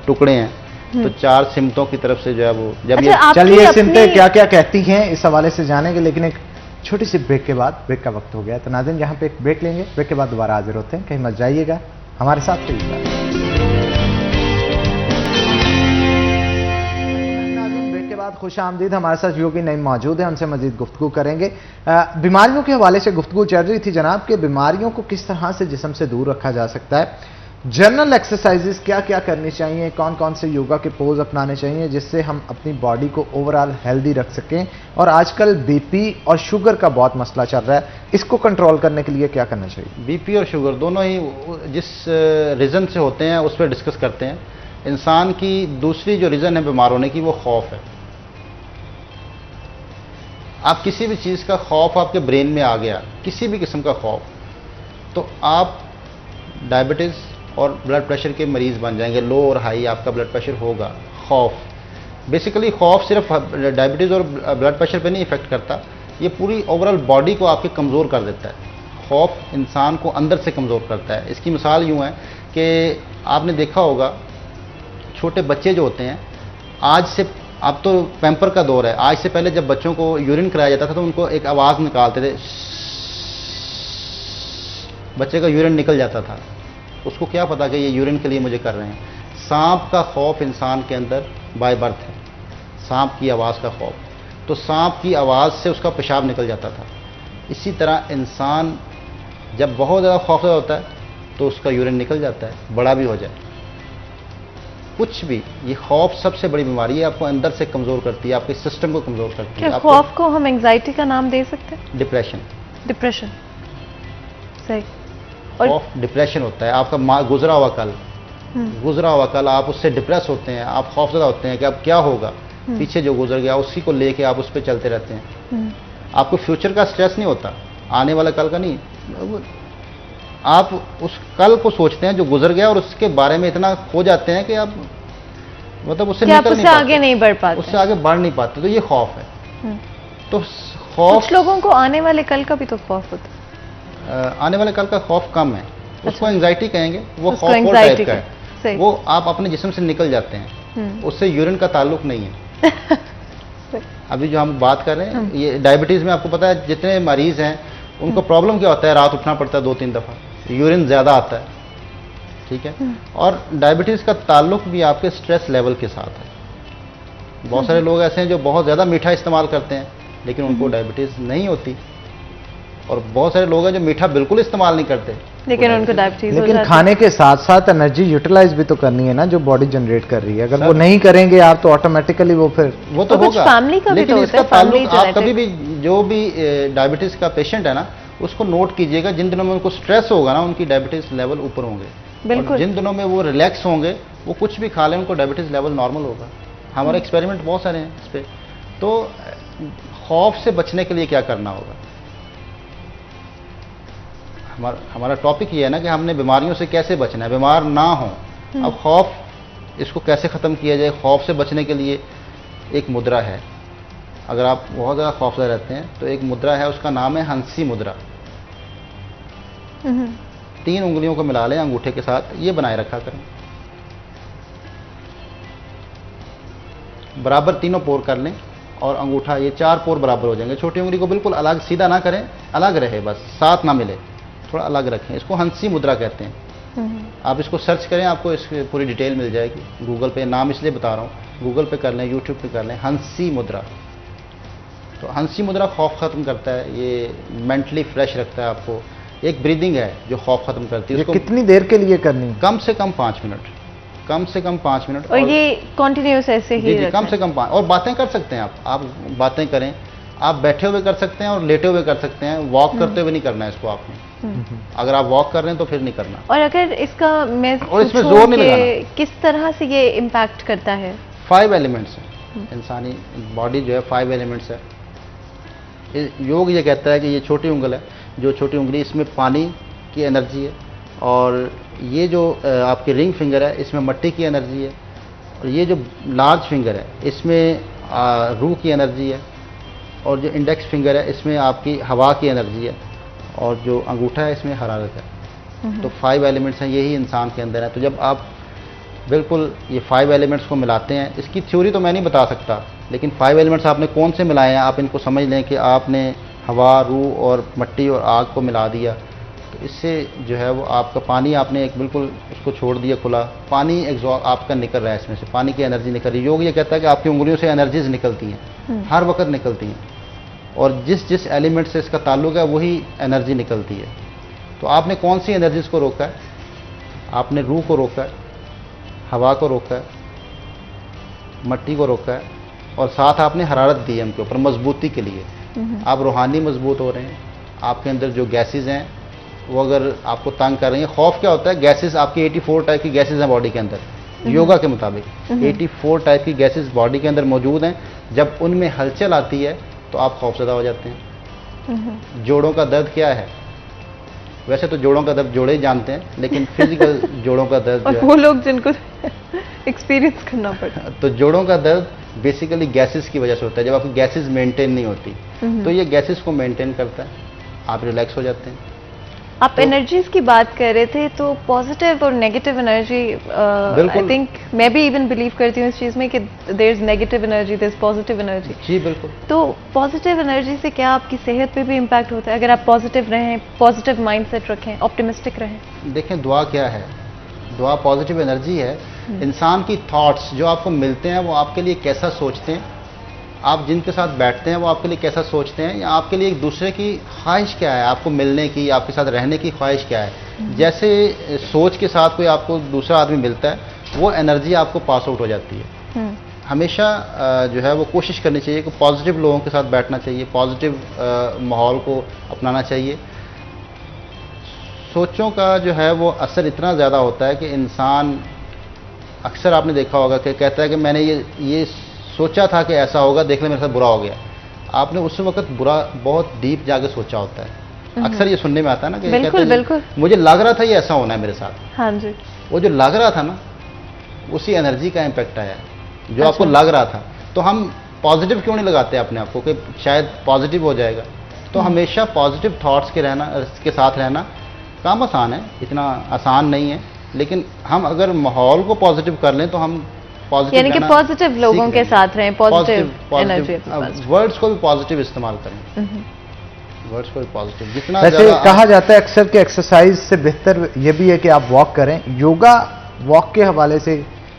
टुकड़े हैं, तो 4 सिमतों की तरफ से जो है वो जब ये चलिए सिमतें क्या क्या कहती हैं इस हवाले से जानेंगे, लेकिन एक छोटी सी ब्रेक के बाद, ब्रेक का वक्त हो गया, तो नाज़रीन यहाँ पे एक ब्रेक लेंगे, ब्रेक के बाद दोबारा हाजिर होते हैं, कहीं मत जाइएगा, हमारे साथ रहिएगा। बाद खुश आमदीद। हमारे साथ योगी नईम मौजूद है, हमसे मजीद गुफ्तगू करेंगे। बीमारियों के हवाले से गुफ्तगू चल रही थी जनाब कि बीमारियों को किस तरह से जिस्म से दूर रखा जा सकता है, जनरल एक्सरसाइजेस क्या क्या करनी चाहिए, कौन कौन से योगा के पोज अपनाने चाहिए जिससे हम अपनी बॉडी को ओवरऑल हेल्दी रख सकें। और आजकल बीपी और शुगर का बहुत मसला चल रहा है, इसको कंट्रोल करने के लिए क्या करना चाहिए? बीपी और शुगर दोनों ही जिस रीज़न से होते हैं उस पर डिस्कस करते हैं। इंसान की दूसरी जो रीज़न है बीमार होने की वो खौफ है। आप किसी भी चीज़ का खौफ आपके ब्रेन में आ गया, किसी भी किस्म का खौफ, तो आप डायबिटीज़ और ब्लड प्रेशर के मरीज़ बन जाएंगे। लो और हाई आपका ब्लड प्रेशर होगा। खौफ, बेसिकली खौफ सिर्फ डायबिटीज़ और ब्लड प्रेशर पे नहीं इफेक्ट करता, ये पूरी ओवरऑल बॉडी को आपके कमज़ोर कर देता है। खौफ इंसान को अंदर से कमज़ोर करता है। इसकी मिसाल यूँ है कि आपने देखा होगा छोटे बच्चे जो होते हैं, आज से, अब तो पैम्पर का दौर है, आज से पहले जब बच्चों को यूरिन कराया जाता था तो उनको एक आवाज़ निकालते थे, बच्चे का यूरिन निकल जाता था। उसको क्या पता कि ये यूरिन के लिए मुझे कर रहे हैं। सांप का खौफ इंसान के अंदर बाय बर्थ है, सांप की आवाज़ का खौफ। तो सांप की आवाज़ से उसका पेशाब निकल जाता था। इसी तरह इंसान जब बहुत ज़्यादा खौफज़दा होता है तो उसका यूरिन निकल जाता है, बड़ा भी हो जाए, कुछ भी। ये खौफ सबसे बड़ी बीमारी है, आपको अंदर से कमज़ोर करती है, आपके सिस्टम को कमज़ोर करती है। क्या खौफ को हम एंजाइटी का नाम दे सकते हैं? डिप्रेशन। डिप्रेशन, सही। खौफ डिप्रेशन होता है। आपका गुजरा हुआ कल आप उससे डिप्रेस होते हैं, आप खौफज़दा होते हैं कि अब क्या होगा, पीछे जो गुजर गया उसी को लेके आप उस पर चलते रहते हैं। आपको फ्यूचर का स्ट्रेस नहीं होता, आने वाला कल का नहीं, आप उस कल को सोचते हैं जो गुजर गया और उसके बारे में इतना खो जाते हैं कि आप मतलब उससे निकल नहीं पाते, आगे नहीं बढ़ पाते, उससे आगे बढ़ नहीं पाते। तो ये खौफ है। तो खौफ, कुछ लोगों को आने वाले कल का भी तो खौफ होता है। आने वाले कल का खौफ कम है, उसको एंजाइटी कहेंगे। वो उसको खौफ और टाइप का है, है। वो आप अपने जिस्म से निकल जाते हैं, उससे यूरिन का ताल्लुक नहीं है। अभी जो हम बात कर रहे हैं, ये डायबिटीज़ में आपको पता है जितने मरीज़ हैं उनको प्रॉब्लम क्या होता है, रात उठना पड़ता है 2-3 दफ़ा, यूरिन ज़्यादा आता है, ठीक है। और डायबिटीज़ का ताल्लुक भी आपके स्ट्रेस लेवल के साथ है। बहुत सारे लोग ऐसे हैं जो बहुत ज़्यादा मीठा इस्तेमाल करते हैं लेकिन उनको डायबिटीज़ नहीं होती, और बहुत सारे लोग हैं जो मीठा बिल्कुल इस्तेमाल नहीं करते लेकिन उनको डायबिटीज हो लेकिन जाती है। खाने के साथ साथ एनर्जी यूटिलाइज भी तो करनी है ना, जो बॉडी जनरेट कर रही है। अगर वो नहीं करेंगे आप तो ऑटोमेटिकली वो फिर वो तो और कुछ होगा। फैमिली का भी लेकिन तो इसका होता है, ताल्लुक फैमिली आप कभी भी जो भी डायबिटीज का पेशेंट है ना, उसको नोट कीजिएगा, जिन दिनों में उनको स्ट्रेस होगा ना उनकी डायबिटीज लेवल ऊपर होंगे, बिल्कुल। और जिन दिनों में वो रिलैक्स होंगे वो कुछ भी खा लें उनको डायबिटीज लेवल नॉर्मल होगा। हमारे एक्सपेरिमेंट बहुत सारे हैं इस पर। तो खौफ से बचने के लिए क्या करना होगा? हमारा टॉपिक ये है ना कि हमने बीमारियों से कैसे बचना है, बीमार ना हो। अब खौफ, इसको कैसे ख़त्म किया जाए? खौफ से बचने के लिए एक मुद्रा है। अगर आप बहुत ज़्यादा खौफज़दा रहते हैं तो एक मुद्रा है, उसका नाम है हंसी मुद्रा। 3 उंगलियों को मिला लें अंगूठे के साथ, ये बनाए रखा करें, बराबर तीनों पोर कर लें और अंगूठा, ये 4 पोर बराबर हो जाएंगे। छोटी उंगली को बिल्कुल अलग सीधा ना करें, अलग रहे, बस साथ ना मिले, थोड़ा अलग रखें। इसको हंसी मुद्रा कहते हैं। आप इसको सर्च करें, आपको इसकी पूरी डिटेल मिल जाएगी गूगल पे। नाम इसलिए बता रहा हूँ, गूगल पे कर लें, यूट्यूब पे कर लें, हंसी मुद्रा। तो हंसी मुद्रा खौफ ख़त्म करता है, ये मेंटली फ्रेश रखता है आपको। एक ब्रीदिंग है जो खौफ ख़त्म करती है। ये कितनी देर के लिए करनी? कम से कम 5 मिनट, कम से कम 5 मिनट। और ये कॉन्टिन्यूस ऐसे ही जी, कम से कम 5। और बातें कर सकते हैं आप बातें करें, आप बैठे हुए कर सकते हैं और लेटे हुए कर सकते हैं। वॉक करते हुए नहीं करना है इसको आपने। अगर आप वॉक कर रहे हैं तो फिर नहीं करना। और अगर इसका मैं और इसमें पूछूं जोर नहीं कि लगाना। किस तरह से ये इम्पैक्ट करता है? 5 एलिमेंट्स हैं। इंसानी बॉडी जो है 5 एलिमेंट्स है। योग ये कहता है कि ये छोटी उंगल है, जो छोटी उंगली, इसमें पानी की एनर्जी है, और ये जो आपकी रिंग फिंगर है इसमें मिट्टी की एनर्जी है, और ये जो लार्ज फिंगर है इसमें रूह की एनर्जी है, और जो इंडेक्स फिंगर है इसमें आपकी हवा की एनर्जी है, और जो अंगूठा है इसमें हरारत है। तो 5 एलिमेंट्स हैं, यही इंसान के अंदर है। तो जब आप बिल्कुल ये 5 एलिमेंट्स को मिलाते हैं, इसकी थ्योरी तो मैं नहीं बता सकता, लेकिन 5 एलिमेंट्स आपने कौन से मिलाए हैं, आप इनको समझ लें कि आपने हवा, रूह और मिट्टी और आग को मिला दिया, तो इससे जो है वो आपका पानी आपने एक बिल्कुल उसको छोड़ दिया खुला, पानी एग्जॉस्ट आपका निकल रहा है, इसमें से पानी की एनर्जी निकल रही है। योग ये कहता है कि आपकी उंगलियों से एनर्जीज निकलती हैं, हर वक्त निकलती हैं, और जिस जिस एलिमेंट से इसका ताल्लुक है वही एनर्जी निकलती है। तो आपने कौन सी एनर्जीज को रोका है? आपने रूह को रोका है, हवा को रोका है, मट्टी को रोका है, और साथ आपने हरारत दी है उनके ऊपर मजबूती के लिए। आप रूहानी मजबूत हो रहे हैं। आपके अंदर जो गैसेज हैं वो अगर आपको तंग कर रही हैं, खौफ क्या होता है? गैसेज आपकी 84 टाइप की गैसेज हैं बॉडी के अंदर, योगा के मुताबिक 84 टाइप की गैसेज बॉडी के अंदर मौजूद हैं। जब उनमें हलचल आती है तो आप खौफजदा हो जाते हैं। जोड़ों का दर्द क्या है? वैसे तो जोड़ों का दर्द जोड़े ही जानते हैं, लेकिन फिजिकल जोड़ों का दर्द और जो है, वो लोग जिनको एक्सपीरियंस करना पड़ता तो जोड़ों का दर्द बेसिकली गैसेस की वजह से होता है। जब आपकी गैसेस मेंटेन नहीं होती तो ये गैसेस को मेंटेन करता है, आप रिलैक्स हो जाते हैं। आप एनर्जीज की बात कर रहे थे, तो पॉजिटिव और नेगेटिव एनर्जी, आई थिंक मैं भी इवन बिलीव करती हूँ इस चीज़ में कि there is negative energy, there is positive energy. जी बिल्कुल। तो पॉजिटिव एनर्जी से क्या आपकी सेहत पे भी इम्पैक्ट होता है? अगर आप पॉजिटिव रहें, पॉजिटिव माइंडसेट रखें, ऑप्टिमिस्टिक रहें। देखें, दुआ क्या है? दुआ पॉजिटिव एनर्जी है। इंसान की थॉट्स जो आपको मिलते हैं वो आपके लिए कैसा सोचते हैं, आप जिनके साथ बैठते हैं वो आपके लिए कैसा सोचते हैं, या आपके लिए एक दूसरे की ख्वाहिश क्या है, आपको मिलने की, आपके साथ रहने की ख्वाहिश क्या है। जैसे सोच के साथ कोई आपको दूसरा आदमी मिलता है वो एनर्जी आपको पास आउट हो जाती है। हमेशा जो है वो कोशिश करनी चाहिए कि पॉजिटिव लोगों के साथ बैठना चाहिए, पॉजिटिव माहौल को अपनाना चाहिए। सोचों का जो है वो असर इतना ज़्यादा होता है कि इंसान, अक्सर आपने देखा होगा कि कहता है कि मैंने ये सोचा था कि ऐसा होगा, देख ले मेरे साथ बुरा हो गया। आपने उस वक्त बुरा बहुत डीप जाके सोचा होता है। अक्सर ये सुनने में आता है ना कि बिल्कुल, कहते हैं, बिल्कुल। मुझे लग रहा था ये ऐसा होना है मेरे साथ। हाँ जी। वो जो लग रहा था ना, उसी एनर्जी का इम्पैक्ट आया है जो आपको लग रहा था। तो हम पॉजिटिव क्यों नहीं लगाते अपने आप को कि शायद पॉजिटिव हो जाएगा? तो हमेशा पॉजिटिव थॉट्स के साथ रहना काम आसान है, इतना आसान नहीं है, लेकिन हम अगर माहौल को पॉजिटिव कर लें तो हम पॉजिटिव, यानी कि पॉजिटिव लोगों के साथ रहें, पॉजिटिव एनर्जी। वर्ड्स को भी पॉजिटिव इस्तेमाल करें, वर्ड्स को भी पॉजिटिव जितना वैसे ज़्यादा कहा जाता है अक्सर कि एक्सरसाइज से बेहतर ये भी है कि आप वॉक करें। योगा वॉक के हवाले से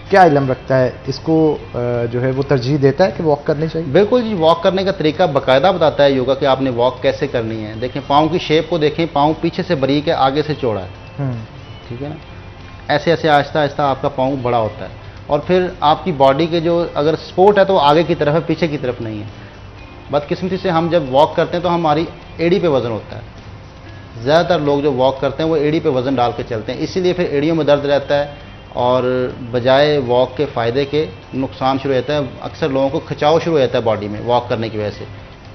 क्या इल्म रखता है? इसको जो है वो तरजीह देता है कि वॉक करनी चाहिए? बिल्कुल जी, वॉक करने का तरीका बाकायदा बताता है योगा कि आपने वॉक कैसे करनी है। देखें, पाँव की शेप को देखें, पाँव पीछे से बारीक है, आगे से चौड़ा है, ठीक है ना? ऐसे ऐसे आहिस्ता आहिस्ता आपका पाँव बड़ा होता है, और फिर आपकी बॉडी के जो, अगर स्पोर्ट है तो आगे की तरफ है, पीछे की तरफ नहीं है। बदकिस्मती से हम जब वॉक करते हैं तो हमारी एड़ी पे वज़न होता है। ज़्यादातर लोग जो वॉक करते हैं वो एड़ी पे वज़न डाल के चलते हैं, इसीलिए फिर एड़ियों में दर्द रहता है, और बजाय वॉक के फ़ायदे के नुकसान शुरू होता है। अक्सर लोगों को खिंचाव शुरू हो जाता है बॉडी में, वॉक करने की वजह से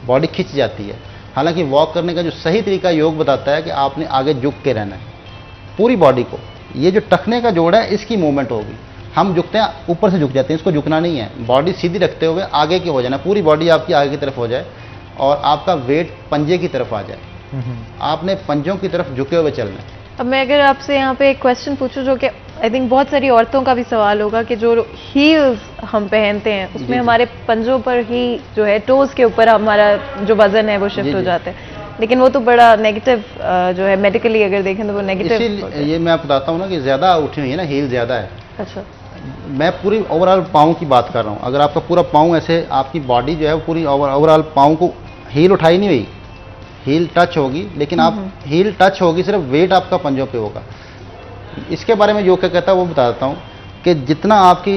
बॉडी खिंच जाती है। हालांकि वॉक करने का जो सही तरीका योग बताता है कि आपने आगे झुक के रहना है, पूरी बॉडी को। ये जो टखने का जोड़ है इसकी मूवमेंट होगी। हम झुकते हैं, ऊपर से झुक जाते हैं, इसको झुकना नहीं है। बॉडी सीधी रखते हुए आगे की हो जाना, पूरी बॉडी आपकी आगे की तरफ हो जाए और आपका वेट पंजे की तरफ आ जाए। आपने पंजों की तरफ झुके हुए चलना है। अब मैं अगर आपसे यहाँ पे एक क्वेश्चन पूछूं, जो कि आई थिंक बहुत सारी औरतों का भी सवाल होगा, कि जो हील्स हम पहनते हैं उसमें हमारे पंजों पर ही जो है, टोज के ऊपर हमारा जो वजन है वो शिफ्ट हो जाता है, लेकिन वो तो बड़ा नेगेटिव जो है, मेडिकली अगर देखें तो वो नेगेटिव। ये मैं बताता हूँ ना कि ज़्यादा उठी हुई है ना, हील ज़्यादा है। अच्छा, मैं पूरी ओवरऑल पाँव की बात कर रहा हूँ। अगर आपका पूरा पाँव ऐसे, आपकी बॉडी जो है वो पूरी ओवरऑल पाँव को हील उठाई नहीं हुई, हील टच होगी, लेकिन आप हील टच होगी, सिर्फ वेट आपका पंजों पे होगा। इसके बारे में योग क्या कहता है वो बता देता हूँ कि जितना आपकी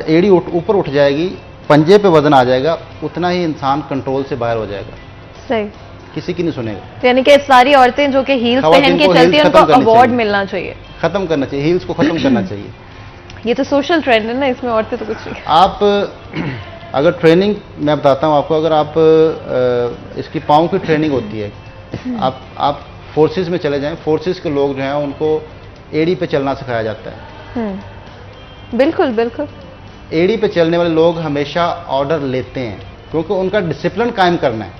एड़ी ऊपर उठ जाएगी, पंजे पे वजन आ जाएगा, उतना ही इंसान कंट्रोल से बाहर हो जाएगा। सही, किसी की नहीं सुनेगा। तो यानी कि सारी औरतें जो कि हील्स पहन के चलती हैं उनको अवार्ड मिलना चाहिए, खत्म करना चाहिए, हील्स को खत्म करना चाहिए। ये तो सोशल ट्रेंड है ना, इसमें औरतें तो कुछ नहीं। आप अगर ट्रेनिंग मैं बताता हूँ आपको, अगर आप इसकी पाँव की ट्रेनिंग होती है, आप फोर्सेस में चले जाएं, फोर्सेस के लोग जो हैं उनको एड़ी पे चलना सिखाया जाता है। बिल्कुल बिल्कुल। एड़ी पे चलने वाले लोग हमेशा ऑर्डर लेते हैं, क्योंकि उनका डिसिप्लिन कायम करना है,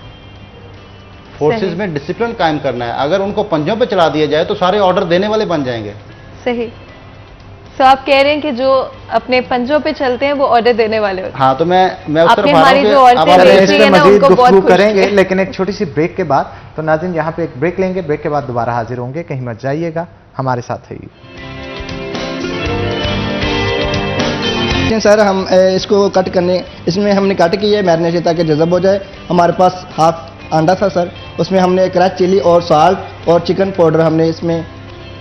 फोर्सेस में डिसिप्लिन कायम करना है। अगर उनको पंजों पे चला दिया जाए तो सारे ऑर्डर देने वाले बन जाएंगे। सही तो आप कह रहे हैं कि जो अपने पंजों पे चलते हैं वो ऑर्डर देने वाले होते हैं। हाँ, तो मैं उस आपने तरफ आ रहा हमारी हूँ जो कि औरतें अब आप- देख इस रही पे है ना, मजीद उनको बहुत गुफ्तगू खुश करेंगे, किया। लेकिन एक छोटी सी ब्रेक के बाद। तो नाज़रीन, यहाँ पे एक ब्रेक लेंगे, ब्रेक के बाद दोबारा हाजिर होंगे, कहीं मत जाइएगा, हमारे साथ है। सर हम इसको कट करने, इसमें हमने कट किया है मैरिनेशन ताकि जज़ब हो जाए। हमारे पास हाफ अंडा था सर, उसमें हमने क्रैश चिली और साल्ट और चिकन पाउडर हमने इसमें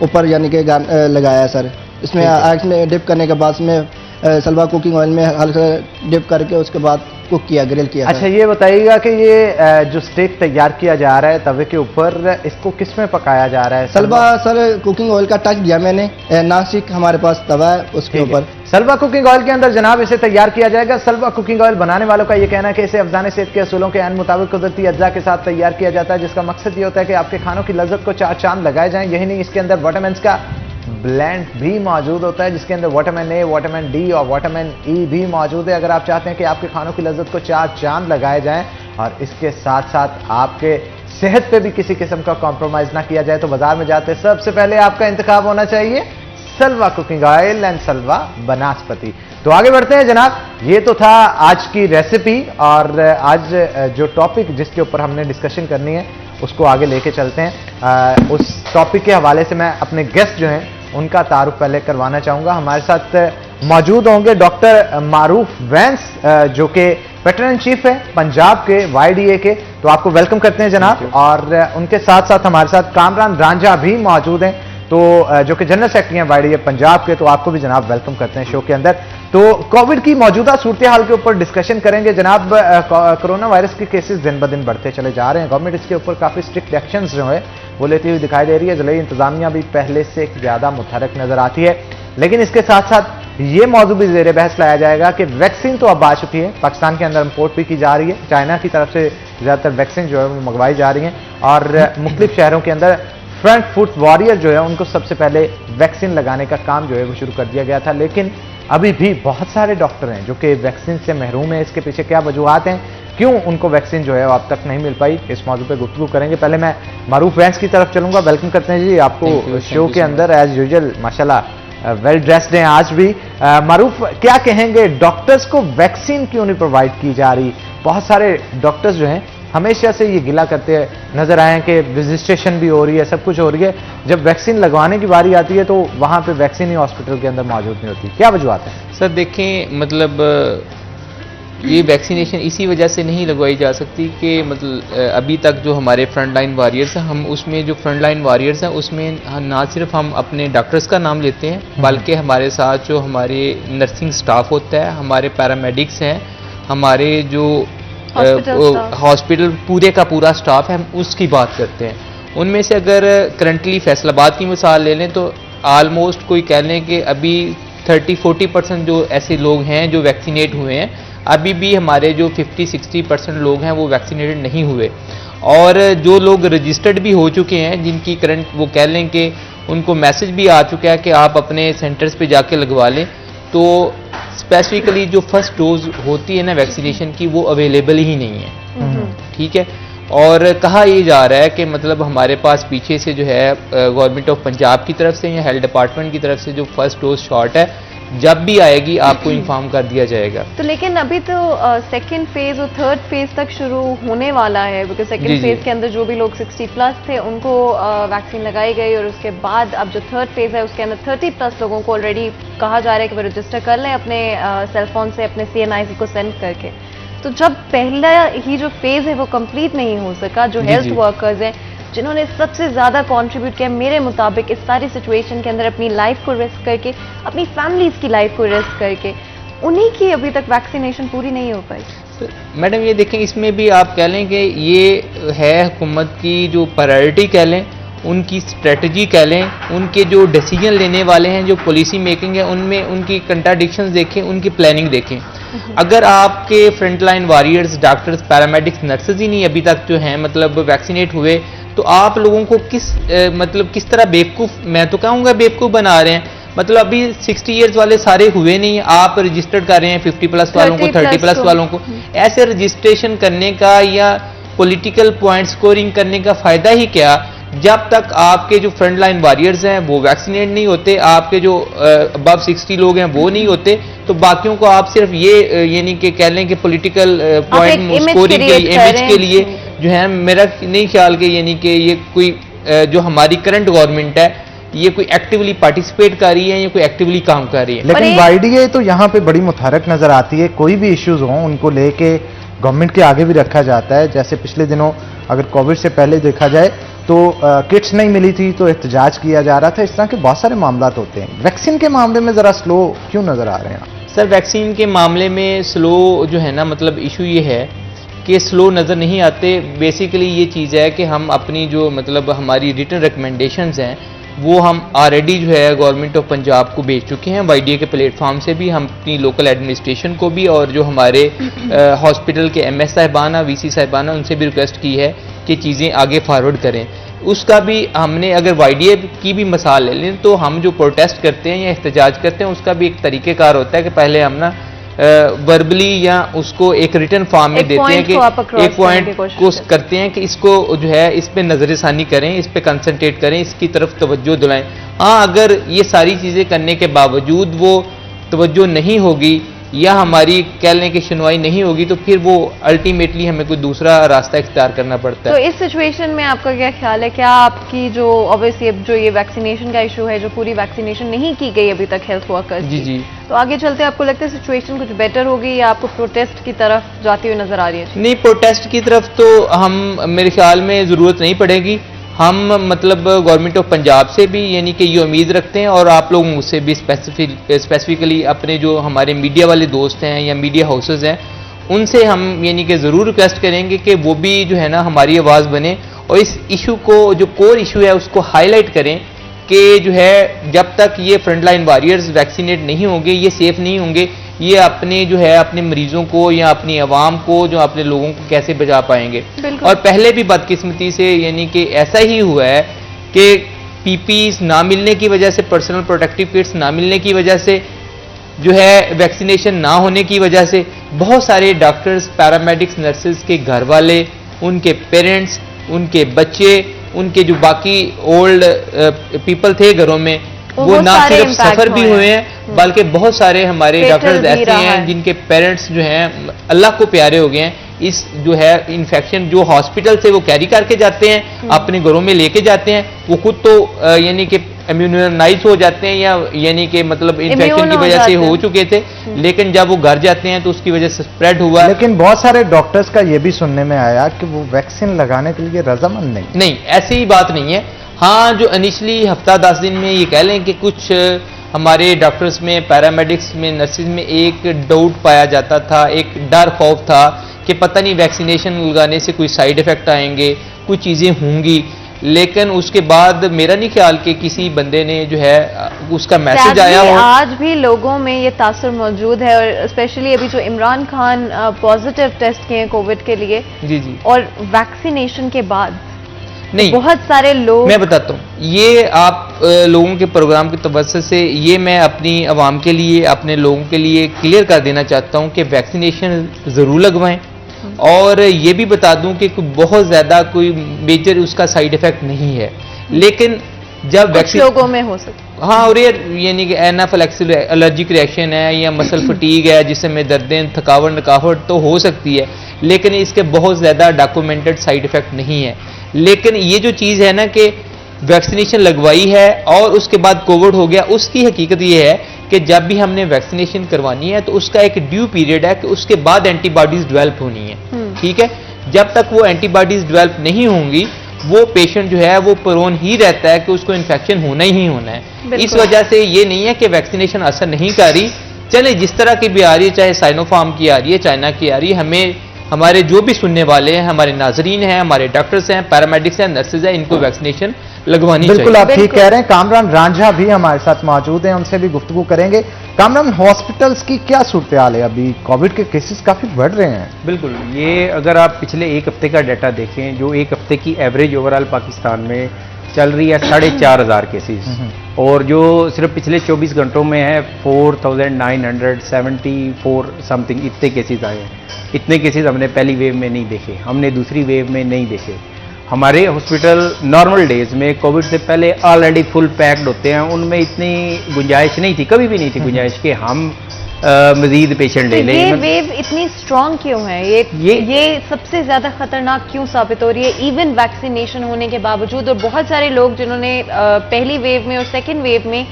ऊपर यानी कि लगाया है सर। इसमें आग में डिप करने के बाद इसमें सलवा कुकिंग ऑयल में हल्का डिप करके उसके बाद कुक किया, ग्रिल किया। अच्छा, ये बताइएगा कि ये जो स्टेक तैयार किया जा रहा है तवे के ऊपर, इसको किस में पकाया जा रहा है? सलवा सर कुकिंग ऑयल का टच दिया मैंने, नासिक हमारे पास तवा है उसके ठीक है। ऊपर। सलवा कुकिंग ऑयल के अंदर जनाब इसे तैयार किया जाएगा। सलवा कुकिंग ऑयल बनाने वालों का ये कहना है कि इसे अफजान सेहत के असूलों के मुताबिक कुदरती अज्जा के साथ तैयार किया जाता है, जिसका मकसद ये होता है कि आपके खानों की लज्जत को चार चांद लगाए जाएं। यही नहीं, इसके अंदर विटामिन्स का ब्लेंड भी मौजूद होता है, जिसके अंदर विटामिन ए, विटामिन डी और विटामिन ई भी मौजूद है। अगर आप चाहते हैं कि आपके खानों की लज्जत को चार चांद लगाए जाएं और इसके साथ साथ आपके सेहत पे भी किसी किस्म का कॉम्प्रोमाइज ना किया जाए, तो बाजार में जाते सबसे पहले आपका इंतखाब होना चाहिए सलवा कुकिंग ऑयल एंड सलवा बनास्पति। तो आगे बढ़ते हैं जनाब, ये तो था आज की रेसिपी, और आज जो टॉपिक जिसके ऊपर हमने डिस्कशन करनी है उसको आगे लेके चलते हैं। उस टॉपिक के हवाले से मैं अपने गेस्ट जो हैं उनका तारुफ पहले करवाना चाहूंगा। हमारे साथ मौजूद होंगे डॉक्टर मारूफ वैंस, जो कि वेटरन चीफ है पंजाब के YDA के, तो आपको वेलकम करते हैं जनाब। और उनके साथ साथ हमारे साथ कामरान रांझा भी मौजूद हैं, तो जो कि जनरल सेक्रेटरी हैं YDA पंजाब के, तो आपको भी जनाब वेलकम करते हैं शो के अंदर। तो कोविड की मौजूदा सूरत हाल के ऊपर डिस्कशन करेंगे जनाब। कोरोना वायरस के केसेस दिन ब दिन बढ़ते चले जा रहे हैं, गवर्नमेंट इसके ऊपर काफी स्ट्रिक्ट एक्शंस जो है वो लेती हुई दिखाई दे रही है। ज़िले इंतजामिया भी पहले से ज्यादा मुतहरक नजर आती है, लेकिन इसके साथ साथ ये मौजू भी ज़ेर बहस लाया जाएगा कि वैक्सीन तो अब आ चुकी है, पाकिस्तान के अंदर इंपोर्ट भी की जा रही है, चाइना की तरफ से ज़्यादातर वैक्सीन जो है वो मंगवाई जा रही हैं, और मुख्तलिफ शहरों के अंदर फ्रंट फुट वॉरियर जो है उनको सबसे पहले वैक्सीन लगाने का काम जो है वो शुरू कर दिया गया था। लेकिन अभी भी बहुत सारे डॉक्टर हैं जो कि वैक्सीन से महरूम हैं। इसके पीछे क्या वजूहात हैं, क्यों उनको वैक्सीन जो है वो अब तक नहीं मिल पाई, इस मौजू पे गुफ्तगू करेंगे। पहले मैं मारूफ वैंस की तरफ चलूंगा, वेलकम करते हैं जी आपको शो के अंदर। एज यूजुअल माशाल्लाह वेल ड्रेस्ड हैं आज भी। मारूफ, क्या कहेंगे, डॉक्टर्स को वैक्सीन क्यों नहीं प्रोवाइड की जा रही? बहुत सारे डॉक्टर्स जो हैं हमेशा से ये गिला करते नजर आए हैं कि रजिस्ट्रेशन भी हो रही है, सब कुछ हो रही है, जब वैक्सीन लगवाने की बारी आती है तो वहां पे वैक्सीन ही हॉस्पिटल के अंदर मौजूद नहीं होती। क्या वजूहत है? सर देखें, मतलब ये वैक्सीनेशन इसी वजह से नहीं लगवाई जा सकती कि मतलब अभी तक जो हमारे फ्रंट लाइन वॉरियर्स हैं, हम उसमें जो फ्रंट लाइन वॉरियर्स हैं उसमें ना सिर्फ हम अपने डॉक्टर्स का नाम लेते हैं, बल्कि हमारे साथ जो हमारे नर्सिंग स्टाफ होता है, हमारे पैरामेडिक्स हैं, हमारे जो हॉस्पिटल पूरे का पूरा स्टाफ है, हम उसकी बात करते हैं। उनमें से अगर करंटली फैसलाबाद की मिसाल ले लें तो आलमोस्ट कोई कह लें कि अभी 30-40% जो ऐसे लोग हैं जो वैक्सीनेट हुए हैं, अभी भी हमारे जो 50-60% लोग हैं वो वैक्सीनेटेड नहीं हुए, और जो लोग रजिस्टर्ड भी हो चुके हैं, जिनकी करंट वो कह लें कि उनको मैसेज भी आ चुका है कि आप अपने सेंटर्स पे जाके लगवा लें, तो स्पेसिफिकली जो फर्स्ट डोज होती है ना वैक्सीनेशन की, वो अवेलेबल ही नहीं है। ठीक है, और कहा ये जा रहा है कि मतलब हमारे पास पीछे से जो है गवर्नमेंट ऑफ पंजाब की तरफ से या हेल्थ डिपार्टमेंट की तरफ से जो फर्स्ट डोज शॉट है, जब भी आएगी आपको इन्फॉर्म कर दिया जाएगा। तो लेकिन अभी तो सेकंड फेज और थर्ड फेज तक शुरू होने वाला है, बिकॉज सेकंड फेज के अंदर जो भी लोग 60+ थे उनको वैक्सीन लगाई गई, और उसके बाद अब जो थर्ड फेज है उसके अंदर 30+ लोगों को ऑलरेडी कहा जा रहा है कि वो रजिस्टर कर लें अपने सेलफोन से, अपने CNIC को सेंड करके। तो जब पहला ही जो फेज है वो कंप्लीट नहीं हो सका, जो हेल्थ वर्कर्स हैं जिन्होंने सबसे ज्यादा कंट्रीब्यूट किया मेरे मुताबिक इस सारी सिचुएशन के अंदर, अपनी लाइफ को रिस्क करके, अपनी फैमिलीज की लाइफ को रिस्क करके, उन्हीं की अभी तक वैक्सीनेशन पूरी नहीं हो पाई। मैडम ये देखें, इसमें भी आप कह लें कि ये है हुकूमत की जो प्रायोरिटी कह लें, उनकी स्ट्रेटजी कह लें, उनके जो डिसीजन लेने वाले हैं, जो पॉलिसी मेकिंग है, उनमें उनकी कंट्राडिक्शंस देखें, उनकी प्लानिंग देखें। अगर आपके frontline warriors, doctors, paramedics, nurses ही नहीं अभी तक जो हैं मतलब वैक्सीनेट हुए, तो आप लोगों को किस तरह बेवकूफ़, मैं तो कहूँगा बेवकूफ़ बना रहे हैं। मतलब अभी 60 ईयर्स वाले सारे हुए नहीं, आप रजिस्टर्ड कर रहे हैं 50+ वालों को, 30+ वालों को। ऐसे रजिस्ट्रेशन करने का या पॉलिटिकल पॉइंट स्कोरिंग करने का फ़ायदा ही क्या, जब तक आपके जो फ्रंट लाइन वॉरियर्स हैं वो वैक्सीनेट नहीं होते, आपके जो अबव 60 लोग हैं वो नहीं होते, तो बाकियों को आप सिर्फ ये यानी कि कह लें कि पॉलिटिकल पॉइंट स्कोरिंग के इमेज के लिए जो है, मेरा नहीं ख्याल कि यानी कि ये कोई जो हमारी करंट गवर्नमेंट है ये कोई एक्टिवली पार्टिसिपेट कर रही है या कोई एक्टिवली काम कर रही है। लेकिन वाईडीए तो यहाँ पे बड़ी मुतहरक नजर आती है, कोई भी इश्यूज हों उनको लेके गवर्नमेंट के आगे भी रखा जाता है। जैसे पिछले दिनों अगर कोविड से पहले देखा जाए तो किट्स नहीं मिली थी तो एहतजाज किया जा रहा था। इस तरह के बहुत सारे मामला होते हैं। वैक्सीन के मामले में जरा स्लो क्यों नजर आ रहे हैं? सर वैक्सीन के मामले में स्लो जो है ना, मतलब इशू ये है कि स्लो नज़र नहीं आते। बेसिकली ये चीज़ है कि हम अपनी जो मतलब हमारी रिटन रिकमेंडेशंस हैं वो हम ऑलरेडी जो है गवर्नमेंट ऑफ पंजाब को भेज चुके हैं। वाईडीए के प्लेटफॉर्म से भी हम अपनी लोकल एडमिनिस्ट्रेशन को भी और जो हमारे हॉस्पिटल के एमएस साहिबाना, वीसी साहिबाना, उनसे भी रिक्वेस्ट की है कि चीज़ें आगे फॉरवर्ड करें। उसका भी हमने अगर वाईडीए की भी मिसाल ले लें तो हम जो प्रोटेस्ट करते हैं या एहतजाज करते हैं उसका भी एक तरीक़ेकार होता है कि पहले हम ना वर्बली या उसको एक रिटन फॉर्म में देते हैं कि एक पॉइंट को करते हैं कि इसको जो है इस पे नजरसानी करें, इस पे कंसंट्रेट करें, इसकी तरफ तवज्जो दिलाएं। हाँ, अगर ये सारी चीज़ें करने के बावजूद वो तवज्जो नहीं होगी या हमारी कह लें कि सुनवाई नहीं होगी तो फिर वो अल्टीमेटली हमें कोई दूसरा रास्ता इख्तियार करना पड़ता है। तो इस सिचुएशन में आपका क्या ख्याल है? क्या आपकी जो ऑब्वियसली जो ये वैक्सीनेशन का इशू है, जो पूरी वैक्सीनेशन नहीं की गई अभी तक हेल्थ वर्कर्स जी जी, तो आगे चलते आपको लगता है सिचुएशन कुछ बेटर होगी या आपको प्रोटेस्ट की तरफ जाती हुई नजर आ रही है? नहीं, प्रोटेस्ट की तरफ तो हम मेरे ख्याल में ज़रूरत नहीं पड़ेगी। हम मतलब गवर्नमेंट ऑफ पंजाब से भी यानी कि ये उम्मीद रखते हैं और आप लोग मुझसे भी स्पेसिफिकली अपने जो हमारे मीडिया वाले दोस्त हैं या मीडिया हाउसेज हैं उनसे हम यानी कि ज़रूर रिक्वेस्ट करेंगे कि वो भी जो है ना हमारी आवाज़ बने और इस इशू को, जो कोर इशू है उसको हाईलाइट करें कि जो है जब तक ये फ्रंटलाइन वॉरियर्स वैक्सीनेट नहीं होंगे, ये सेफ नहीं होंगे, ये अपने जो है अपने मरीजों को या अपनी आवाम को, जो अपने लोगों को कैसे बचा पाएंगे। और पहले भी बदकिस्मती से यानी कि ऐसा ही हुआ है कि पीपीस ना मिलने की वजह से, पर्सनल प्रोटेक्टिव किट्स ना मिलने की वजह से, जो है वैक्सीनेशन ना होने की वजह से बहुत सारे डॉक्टर्स, पैरामेडिक्स, नर्सेज के घर वाले, उनके पेरेंट्स, उनके बच्चे, उनके जो बाकी ओल्ड पीपल थे घरों में, वो ना सिर्फ सफर भी हुए हैं बल्कि बहुत सारे हमारे डॉक्टर्स ऐसे हैं जिनके पेरेंट्स जो हैं अल्लाह को प्यारे हो गए हैं। इस जो है इन्फेक्शन जो हॉस्पिटल से वो कैरी करके जाते हैं, अपने घरों में लेके जाते हैं, वो खुद तो यानी कि इम्यूनाइज हो जाते हैं या यानी कि मतलब इन्फेक्शन की वजह से हो चुके थे, लेकिन जब वो घर जाते हैं तो उसकी वजह से स्प्रेड हुआ। लेकिन बहुत सारे डॉक्टर्स का ये भी सुनने में आया कि वो वैक्सीन लगाने के लिए रजामंद नहीं। ऐसी ही बात नहीं है। हाँ, जो इनिशियली हफ्ता 10 दिन में ये कह लें कि कुछ हमारे डॉक्टर्स में, पैरामेडिक्स में, नर्सिस में एक डाउट पाया जाता था, एक डर खौफ था कि पता नहीं वैक्सीनेशन लगाने से कोई साइड इफेक्ट आएंगे, कुछ चीज़ें होंगी, लेकिन उसके बाद मेरा नहीं ख्याल कि किसी बंदे ने जो है उसका मैसेज आया हो। आज भी लोगों में ये तासुर मौजूद है और स्पेशली अभी जो इमरान खान पॉजिटिव टेस्ट किए हैं कोविड के लिए, जी जी, और वैक्सीनेशन के बाद नहीं, बहुत सारे लोग, मैं बताता हूँ, ये आप लोगों के प्रोग्राम की तवज्जो से ये मैं अपनी आवाम के लिए, अपने लोगों के लिए क्लियर कर देना चाहता हूँ कि वैक्सीनेशन ज़रूर लगवाएं और ये भी बता दूं कि बहुत ज़्यादा कोई मेजर उसका साइड इफेक्ट नहीं है, लेकिन जब वैक्सीन लोगों में हो सकता, हाँ, और यानी कि एनाफिलैक्सिस एलर्जिक रिएक्शन है या मसल फटीग है जिसमें दर्दें, थकावट, नकाहट तो हो सकती है, लेकिन इसके बहुत ज़्यादा डॉक्यूमेंटेड साइड इफेक्ट नहीं है। लेकिन ये जो चीज़ है ना कि वैक्सीनेशन लगवाई है और उसके बाद कोविड हो गया, उसकी हकीकत ये है कि जब भी हमने वैक्सीनेशन करवानी है तो उसका एक ड्यू पीरियड है कि उसके बाद एंटीबॉडीज डेवलप होनी है, ठीक है। जब तक वो एंटीबॉडीज डेवलप नहीं होंगी वो पेशेंट जो है वो प्रोन ही रहता है कि उसको इन्फेक्शन होना ही होना है। इस वजह से ये नहीं है कि वैक्सीनेशन असर नहीं कर रही, चले जिस तरह की भी आ रही है, चाहे साइनोफार्म की आ रही है, चाइना की आ रही है, हमें हमारे जो भी सुनने वाले हैं, हमारे नाजरीन हैं, हमारे डॉक्टर्स हैं, पैरामेडिक्स हैं, नर्सेज हैं, इनको वैक्सीनेशन लगवानी चाहिए। बिल्कुल, आप ठीक कह रहे हैं। कामरान रांझा भी हमारे साथ मौजूद हैं, उनसे भी गुफ्तगू करेंगे। कामरान, हॉस्पिटल्स की क्या सूरत हाल है? अभी कोविड के केसेस काफी बढ़ रहे हैं। बिल्कुल, ये अगर आप पिछले एक हफ्ते का डाटा देखें, जो एक हफ्ते की एवरेज ओवरऑल पाकिस्तान में चल रही है 4,500 केसेस, और जो सिर्फ पिछले 24 घंटों में है 4,974 समथिंग इतने केसेस आए हैं। इतने केसेस हमने पहली वेव में नहीं देखे, हमने दूसरी वेव में नहीं देखे। हमारे हॉस्पिटल नॉर्मल डेज में कोविड से पहले ऑलरेडी फुल पैक्ड होते हैं, उनमें इतनी गुंजाइश नहीं थी, कभी भी नहीं थी गुंजाइश कि हम मजीद पेशेंट ले तो लें। ये वेव इतनी स्ट्रांग क्यों है? ये सबसे ज्यादा खतरनाक क्यों साबित हो रही है इवन वैक्सीनेशन होने के बावजूद? और बहुत सारे लोग जिन्होंने पहली वेव में और सेकेंड वेव में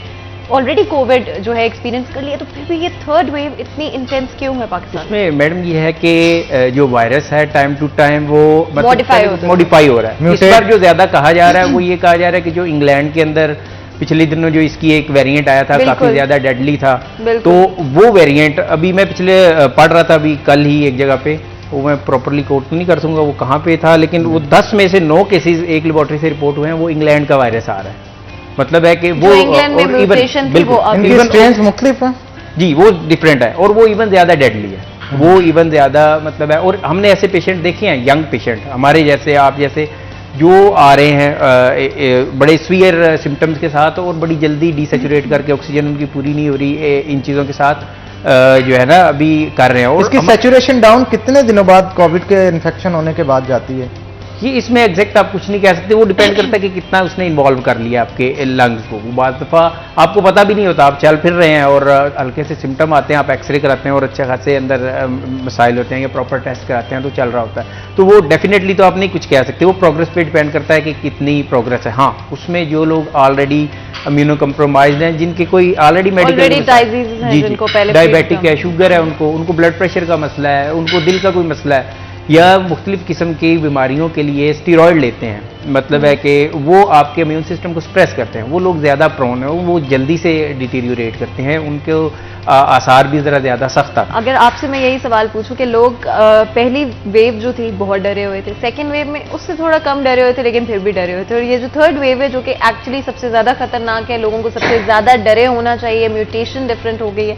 ऑलरेडी कोविड जो है एक्सपीरियंस कर लिया, तो फिर भी ये थर्ड वेव इतनी इंटेंस क्यों है पाकिस्तान में? इसमें मैडम ये है कि जो वायरस है टाइम टू टाइम वो मॉडिफाई हो रहा है। इस बार जो ज्यादा कहा जा रहा है वो ये कहा जा रहा है कि जो इंग्लैंड के अंदर पिछले दिनों जो इसकी एक वेरिएंट आया था काफी ज्यादा डेडली था, तो वो वेरिएंट अभी मैं पिछले पढ़ रहा था अभी कल ही एक जगह पे, वो मैं प्रॉपरली कोट तो नहीं कर सकूंगा वो कहाँ पे था, लेकिन वो 10 में से 9 केसेस एक लेबोरेटरी से रिपोर्ट हुए हैं, वो इंग्लैंड का वायरस आ रहा है। मतलब है कि वो स्ट्रेन्स मुख्तलिफ है जी, वो डिफरेंट है और वो इवन ज्यादा डेडली है, वो इवन ज्यादा मतलब है। और हमने ऐसे पेशेंट देखे हैं, यंग पेशेंट हमारे जैसे आप जैसे, जो आ रहे हैं बड़े सीवियर सिम्टम्स के साथ और बड़ी जल्दी डिसैचुरेट करके ऑक्सीजन उनकी पूरी नहीं हो रही इन चीज़ों के साथ जो है ना अभी कर रहे हैं। और इसकी सैचुरेशन डाउन कितने दिनों बाद कोविड के इन्फेक्शन होने के बाद जाती है? ये इसमें एग्जैक्ट आप कुछ नहीं कह सकते, वो डिपेंड करता है कि कितना उसने इन्वॉल्व कर लिया आपके लंग्स को। बाद दफ़ा आपको पता भी नहीं होता, आप चल फिर रहे हैं और हल्के से सिम्टम आते हैं, आप एक्सरे कराते हैं और अच्छे खासे अंदर मसाइल होते हैं या प्रॉपर टेस्ट कराते हैं तो चल रहा होता है, तो वो डेफिनेटली तो आप नहीं कुछ कह सकते, वो प्रोग्रेस पे डिपेंड करता है कि कितनी प्रोग्रेस है। हाँ, उसमें जो लोग ऑलरेडी इम्यूनो कम्प्रोमाइज हैं, जिनके कोई ऑलरेडी मेडिकल डायबिटिक है, शुगर है, उनको ब्लड प्रेशर का मसला है, उनको दिल का कोई मसला है, या मुख्तलिफ किस्म की बीमारियों के लिए स्टीरॉयड लेते हैं, मतलब है कि वो आपके इम्यून सिस्टम को स्ट्रेस करते हैं, वो लोग ज़्यादा प्रोन है, वो जल्दी से डिटीरियोरेट करते हैं, उनके आसार भी ज़रा ज़्यादा सख्त है। अगर आपसे मैं यही सवाल पूछूं कि लोग पहली वेव जो थी बहुत डरे हुए थे, सेकेंड वेव में उससे थोड़ा कम डरे हुए थे लेकिन फिर भी डरे हुए थे, और ये जो थर्ड वेव है जो कि एक्चुअली सबसे ज़्यादा खतरनाक है, लोगों को सबसे ज़्यादा डरे होना चाहिए, म्यूटेशन डिफरेंट हो गई है,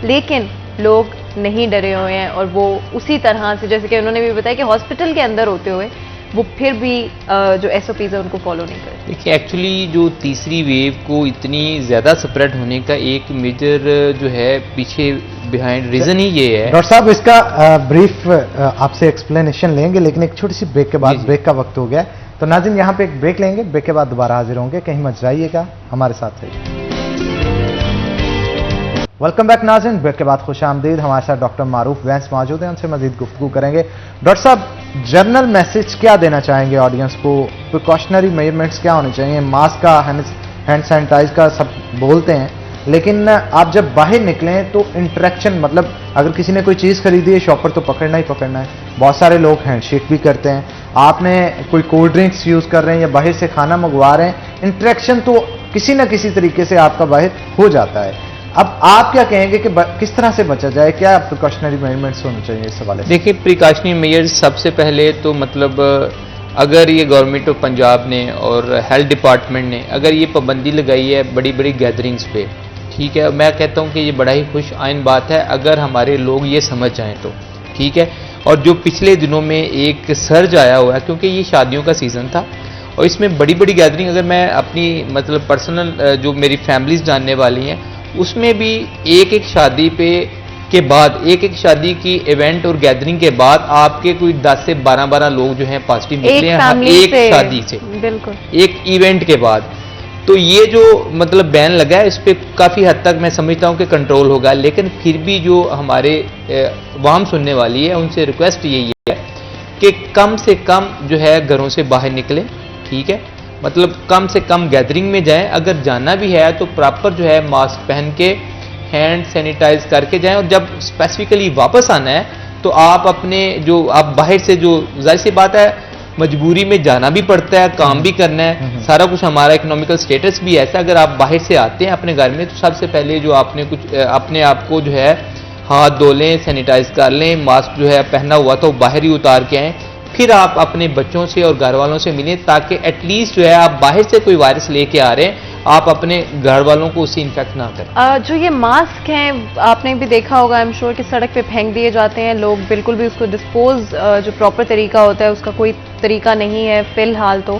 लेकिन लोग नहीं डरे हुए हैं और वो उसी तरह से, जैसे कि उन्होंने भी बताया कि हॉस्पिटल के अंदर होते हुए वो फिर भी जो SOPs है उनको फॉलो नहीं करते। देखिए, एक्चुअली जो तीसरी वेव को इतनी ज़्यादा स्प्रेड होने का एक मेजर जो है पीछे बिहाइंड रीज़न ही ये है। डॉक्टर साहब, इसका ब्रीफ आपसे एक्सप्लेनेशन लेंगे, लेकिन एक छोटी सी ब्रेक के बाद, ब्रेक का वक्त हो गया, तो नाज़रीन यहाँ पे एक ब्रेक लेंगे, ब्रेक के बाद दोबारा हाजिर होंगे, कहीं मत जाइएगा, हमारे साथ रहिए। वेलकम बैक नाज़रीन, ब्रेक के बाद खुश आमदीद। हमारे साथ डॉक्टर मारूफ वैंस मौजूद हैं, उनसे मजीद गुफ्तगू करेंगे। डॉक्टर साहब, जनरल मैसेज क्या देना चाहेंगे ऑडियंस को? प्रिकॉशनरी मेजरमेंट्स क्या होने चाहिए? मास्क का, हैंड सैनिटाइज का सब बोलते हैं, लेकिन आप जब बाहर निकलें तो इंटरेक्शन, मतलब अगर किसी ने कोई चीज़ खरीदी है शॉपर तो पकड़ना ही पकड़ना है, बहुत सारे लोग हैंडशेक भी करते हैं, आपने कोई कोल्ड ड्रिंक्स यूज़ कर रहे हैं या बाहर से खाना मंगवा रहे हैं, इंटरेक्शन तो किसी ना किसी तरीके से आपका बाहर हो जाता है। अब आप क्या कहेंगे कि किस तरह से बचा जाए, क्या प्रिकॉशनरी मेजरमेंट्स होने चाहिए इस हवाले से? देखिए, प्रिकॉशनरी मेजर्स सबसे पहले तो मतलब अगर ये गवर्नमेंट ऑफ पंजाब ने और हेल्थ डिपार्टमेंट ने अगर ये पाबंदी लगाई है बड़ी बड़ी गैदरिंग्स पे, ठीक है, मैं कहता हूँ कि ये बड़ा ही खुश आइन बात है अगर हमारे लोग ये समझ जाएं तो, ठीक है। और जो पिछले दिनों में एक सर्ज आया हुआ है, क्योंकि ये शादियों का सीज़न था और इसमें बड़ी बड़ी गैदरिंग, अगर मैं अपनी मतलब पर्सनल जो मेरी फैमिलीज जानने वाली हैं उसमें भी एक एक शादी पे के बाद, एक एक शादी की इवेंट और गैदरिंग के बाद आपके कोई 10 से 12 लोग जो हैं पॉजिटिव निकले हैं एक शादी से, बिल्कुल एक इवेंट के बाद। तो ये जो मतलब बैन लगा है इस पर काफ़ी हद तक मैं समझता हूँ कि कंट्रोल होगा, लेकिन फिर भी जो हमारे वाम सुनने वाली है उनसे रिक्वेस्ट यही है कि कम से कम जो है घरों से बाहर निकलें, ठीक है, मतलब कम से कम गैदरिंग में जाएं, अगर जाना भी है तो प्रॉपर जो है मास्क पहन के हैंड सैनिटाइज करके जाएं, और जब स्पेसिफिकली वापस आना है तो आप अपने जो आप बाहर से, जो जाहिर सी बात है मजबूरी में जाना भी पड़ता है, काम भी करना है, सारा कुछ हमारा इकोनॉमिकल स्टेटस भी ऐसा, अगर आप बाहर से आते हैं अपने घर में तो सबसे पहले जो आपने कुछ अपने आप को जो है हाथ धो लें, सैनिटाइज कर लें, मास्क जो है पहना हुआ तो बाहर ही उतार के आएँ, फिर आप अपने बच्चों से और घर वालों से मिलें, ताकि एटलीस्ट जो है आप बाहर से कोई वायरस लेके आ रहे हैं आप अपने घर वालों को उससे इन्फेक्ट ना करें। जो ये मास्क हैं आपने भी देखा होगा, आई एम श्योर कि सड़क पे फेंक दिए जाते हैं लोग, बिल्कुल भी उसको डिस्पोज जो प्रॉपर तरीका होता है उसका कोई तरीका नहीं है फिलहाल। तो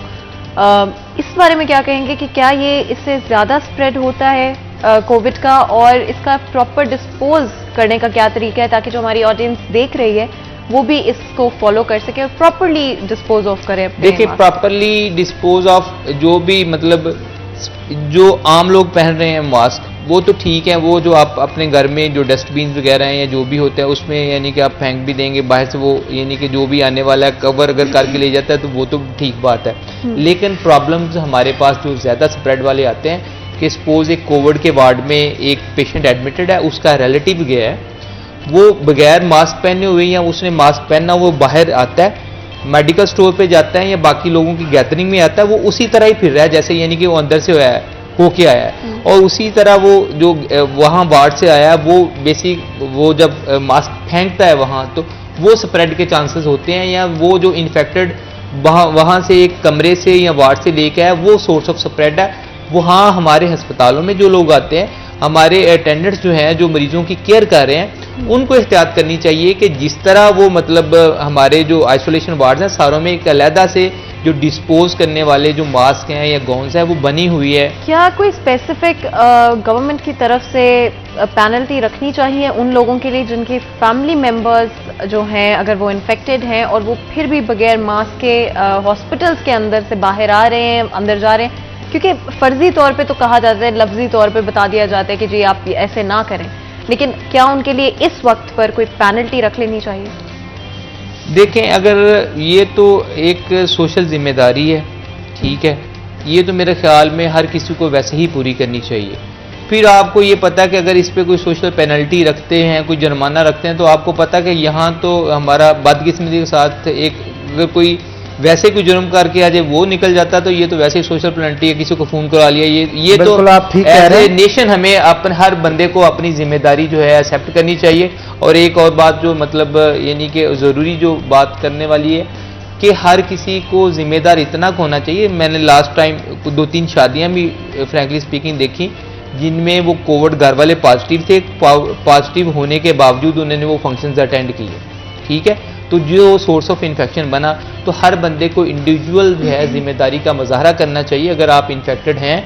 इस बारे में क्या कहेंगे कि क्या ये इससे ज़्यादा स्प्रेड होता है कोविड का, और इसका प्रॉपर डिस्पोज करने का क्या तरीका है ताकि जो हमारी ऑडियंस देख रही है वो भी इसको फॉलो कर सके और प्रॉपरली डिस्पोज ऑफ करे अपने देखिए, mask? प्रॉपरली डिस्पोज ऑफ जो भी मतलब जो आम लोग पहन रहे हैं मास्क, वो तो ठीक है, वो जो आप अपने घर में जो डस्टबिन वगैरह हैं या जो भी होता है उसमें यानी कि आप फेंक भी देंगे बाहर से, वो यानी कि जो भी आने वाला है कवर अगर करके ले जाता है तो वो तो ठीक बात है। लेकिन प्रॉब्लम्स हमारे पास जो ज़्यादा स्प्रेड वाले आते हैं कि सपोज एक कोविड के वार्ड में एक पेशेंट एडमिटेड है, उसका रिलेटिव गया है, वो बगैर मास्क पहने हुए या उसने मास्क पहना वो बाहर आता है, मेडिकल स्टोर पे जाता है या बाकी लोगों की गैदरिंग में आता है, वो उसी तरह ही फिर रहा है जैसे यानी कि वो अंदर से होके आया है, और उसी तरह वो जो वहाँ वार्ड से आया वो बेसिक वो जब मास्क फेंकता है वहाँ, तो वो स्प्रेड के चांसेस होते हैं, या वो जो इन्फेक्टेड वहाँ से एक कमरे से या वार्ड से लेके आया वो सोर्स ऑफ स्प्रेड है। वहाँ हमारे अस्पतालों में जो लोग आते हैं, हमारे अटेंडेंट्स जो हैं जो मरीजों की केयर कर रहे हैं, उनको एहतियात करनी चाहिए कि जिस तरह वो मतलब हमारे जो आइसोलेशन वार्ड्स हैं सारों में एक अलहदा से जो डिस्पोज करने वाले जो मास्क हैं या गाउन्स हैं वो बनी हुई है। क्या कोई स्पेसिफिक गवर्नमेंट की तरफ से पेनल्टी रखनी चाहिए उन लोगों के लिए जिनके फैमिली मेंबर्स जो हैं अगर वो इन्फेक्टेड हैं और वो फिर भी बगैर मास्क के हॉस्पिटल्स के अंदर से बाहर आ रहे हैं, अंदर जा रहे हैं? क्योंकि फर्जी तौर पे तो कहा जाता है, लफ्जी तौर पे बता दिया जाता है कि जी आप ऐसे ना करें, लेकिन क्या उनके लिए इस वक्त पर कोई पेनल्टी रख लेनी चाहिए? देखें, अगर ये तो एक सोशल जिम्मेदारी है, ठीक है, ये तो मेरे ख्याल में हर किसी को वैसे ही पूरी करनी चाहिए। फिर आपको ये पता कि अगर इस पे कोई सोशल पेनल्टी रखते हैं, कोई जुर्माना रखते हैं, तो आपको पता कि यहाँ तो हमारा बदकिस्मती के साथ एक अगर कोई वैसे कोई जुर्म करके आज वो निकल जाता तो ये तो वैसे ही सोशल पेनल्टी है, किसी को फोन करा लिया, ये तो आप ठीक कह रहे हैं। नेशन हमें अपन हर बंदे को अपनी जिम्मेदारी जो है एक्सेप्ट करनी चाहिए। और एक और बात जो मतलब यानी कि ज़रूरी जो बात करने वाली है कि हर किसी को जिम्मेदार इतना होना चाहिए। मैंने लास्ट टाइम 2-3 शादियां भी फ्रैंकली स्पीकिंग देखी जिनमें वो कोविड घर वाले पॉजिटिव थे, पॉजिटिव होने के बावजूद उन्होंने वो फंक्शंस अटेंड किए, ठीक है। तो जो सोर्स ऑफ इन्फेक्शन बना, तो हर बंदे को इंडिविजुअल जो है जिम्मेदारी का मुजाहरा करना चाहिए। अगर आप इन्फेक्टेड हैं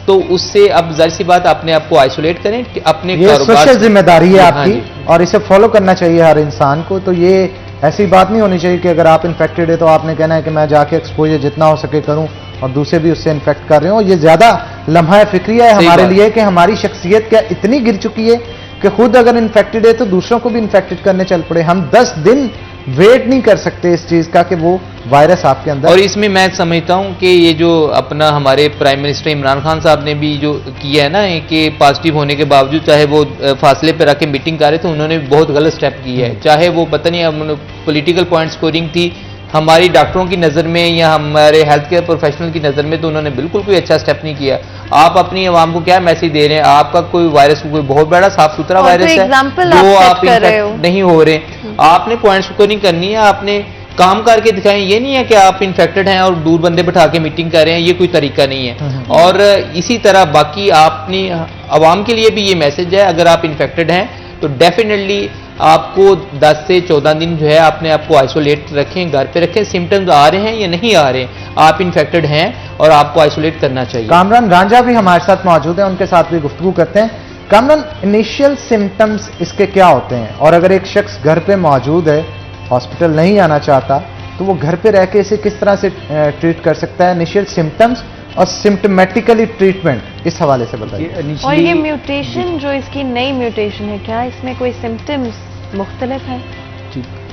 तो उससे अब जाहिर सी बात अपने आप को आइसोलेट करें, अपने ये सोशल जिम्मेदारी है हाँ आपकी जी। और इसे फॉलो करना चाहिए हर इंसान को। तो ये ऐसी बात नहीं होनी चाहिए कि अगर आप इन्फेक्टेड है तो आपने कहना है कि मैं जाके एक्सपोजर जितना हो सके करूं और दूसरे भी उससे इन्फेक्ट कर रहे हो। ये ज्यादा लम्हा फिक्रिया है हमारे लिए कि हमारी शख्सियत क्या इतनी गिर चुकी है कि खुद अगर इन्फेक्टेड है तो दूसरों को भी इन्फेक्टेड करने चल पड़े। हम 10 दिन वेट नहीं कर सकते इस चीज का कि वो वायरस आपके अंदर। और इसमें मैं समझता हूं कि ये जो अपना हमारे प्राइम मिनिस्टर इमरान खान साहब ने भी जो किया है ना कि पॉजिटिव होने के बावजूद चाहे वो फासले पर रख के मीटिंग कर रहे थे, उन्होंने बहुत गलत स्टेप किया है। चाहे वो पता नहीं पॉलिटिकल पॉइंट स्कोरिंग थी हमारी डॉक्टरों की नज़र में या हमारे हेल्थ केयर प्रोफेशनल की नज़र में, तो उन्होंने बिल्कुल कोई अच्छा स्टेप नहीं किया। आप अपनी आवाम को क्या मैसेज दे रहे हैं? आपका कोई वायरस कोई बहुत बड़ा साफ सुथरा वायरस है जो आप इन्फेक्ट नहीं हो रहे, आपने पॉइंट स्कोरिंग करनी है, आपने काम करके दिखाएं। ये नहीं है कि आप इन्फेक्टेड हैं और दूर बंदे बैठा के मीटिंग कर रहे हैं, ये कोई तरीका नहीं है। और इसी तरह बाकी आपने आवाम के लिए भी ये मैसेज है, अगर आप इन्फेक्टेड हैं तो डेफिनेटली आपको 10 से 14 दिन जो है अपने आप को आइसोलेट रखें, घर पे रखें। सिम्टम्स आ रहे हैं या नहीं आ रहे, आप इन्फेक्टेड हैं और आपको आइसोलेट करना चाहिए। कामरान रांझा भी हमारे साथ मौजूद हैं, उनके साथ भी गुफ्तगू करते हैं। कामरान, इनिशियल सिम्टम्स इसके क्या होते हैं और अगर एक शख्स घर पे मौजूद है, हॉस्पिटल नहीं आना चाहता, तो वो घर पे रह के इसे किस तरह से ट्रीट कर सकता है? इनिशियल सिम्टम्स और सिम्टमेटिकली ट्रीटमेंट, इस हवाले से बताइए। और ये म्यूटेशन जो इसकी नई म्यूटेशन है, क्या इसमें कोई सिम्टम्स मुख्तलिफ है?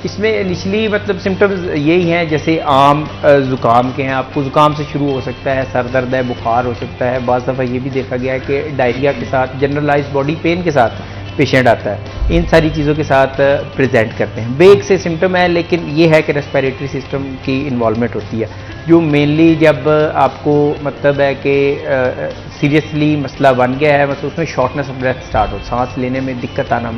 इसमें इनिशली मतलब सिम्टम्स यही हैं जैसे आम ज़ुकाम के हैं। आपको ज़ुकाम से शुरू हो सकता है, सर दर्द है, बुखार हो सकता है। बाज़ दफ़ा ये भी देखा गया है कि डायरिया के साथ, जनरलाइज बॉडी पेन के साथ पेशेंट आता है। इन सारी चीज़ों के साथ प्रेजेंट करते हैं। बेग से सिम्टम है, लेकिन ये है कि रेस्पिरेटरी सिस्टम की इन्वॉल्वमेंट होती है, जो मेनली जब आपको मतलब है कि सीरियसली मसला बन गया है, मतलब उसमें शॉर्टनेस ऑफ ब्रेथ स्टार्ट हो, सांस लेने में दिक्कत आना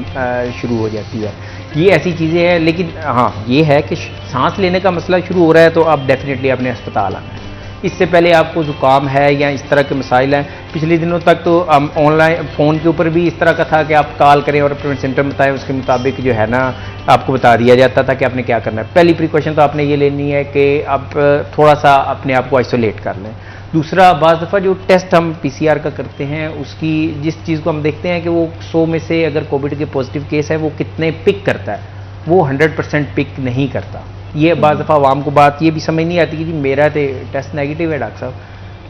शुरू हो जाती है। ये ऐसी चीज़ें हैं। लेकिन हाँ, ये है कि सांस लेने का मसला शुरू हो रहा है तो आप डेफिनेटली अपने अस्पताल आना है। इससे पहले आपको ज़ुकाम है या इस तरह के मसाइल हैं, पिछले दिनों तक तो ऑनलाइन फ़ोन के ऊपर भी इस तरह का था कि आप कॉल करें और अपने सिम्टम बताएं, उसके मुताबिक जो है ना आपको बता दिया जाता था कि आपने क्या करना है। पहली प्रिकॉशन तो आपने ये लेनी है कि आप थोड़ा सा अपने आप को आइसोलेट कर लें। दूसरा, बाज़ दफ़ा जो टेस्ट हम PCR का करते हैं, उसकी जिस चीज़ को हम देखते हैं कि वो 100 में से अगर कोविड के पॉजिटिव केस है वो कितने पिक करता है, वो 100% पिक नहीं करता। ये बाज़ दफ़ा आवाम को बात ये भी समझ नहीं आती कि जी मेरा तो टेस्ट नेगेटिव है डॉक्टर साहब,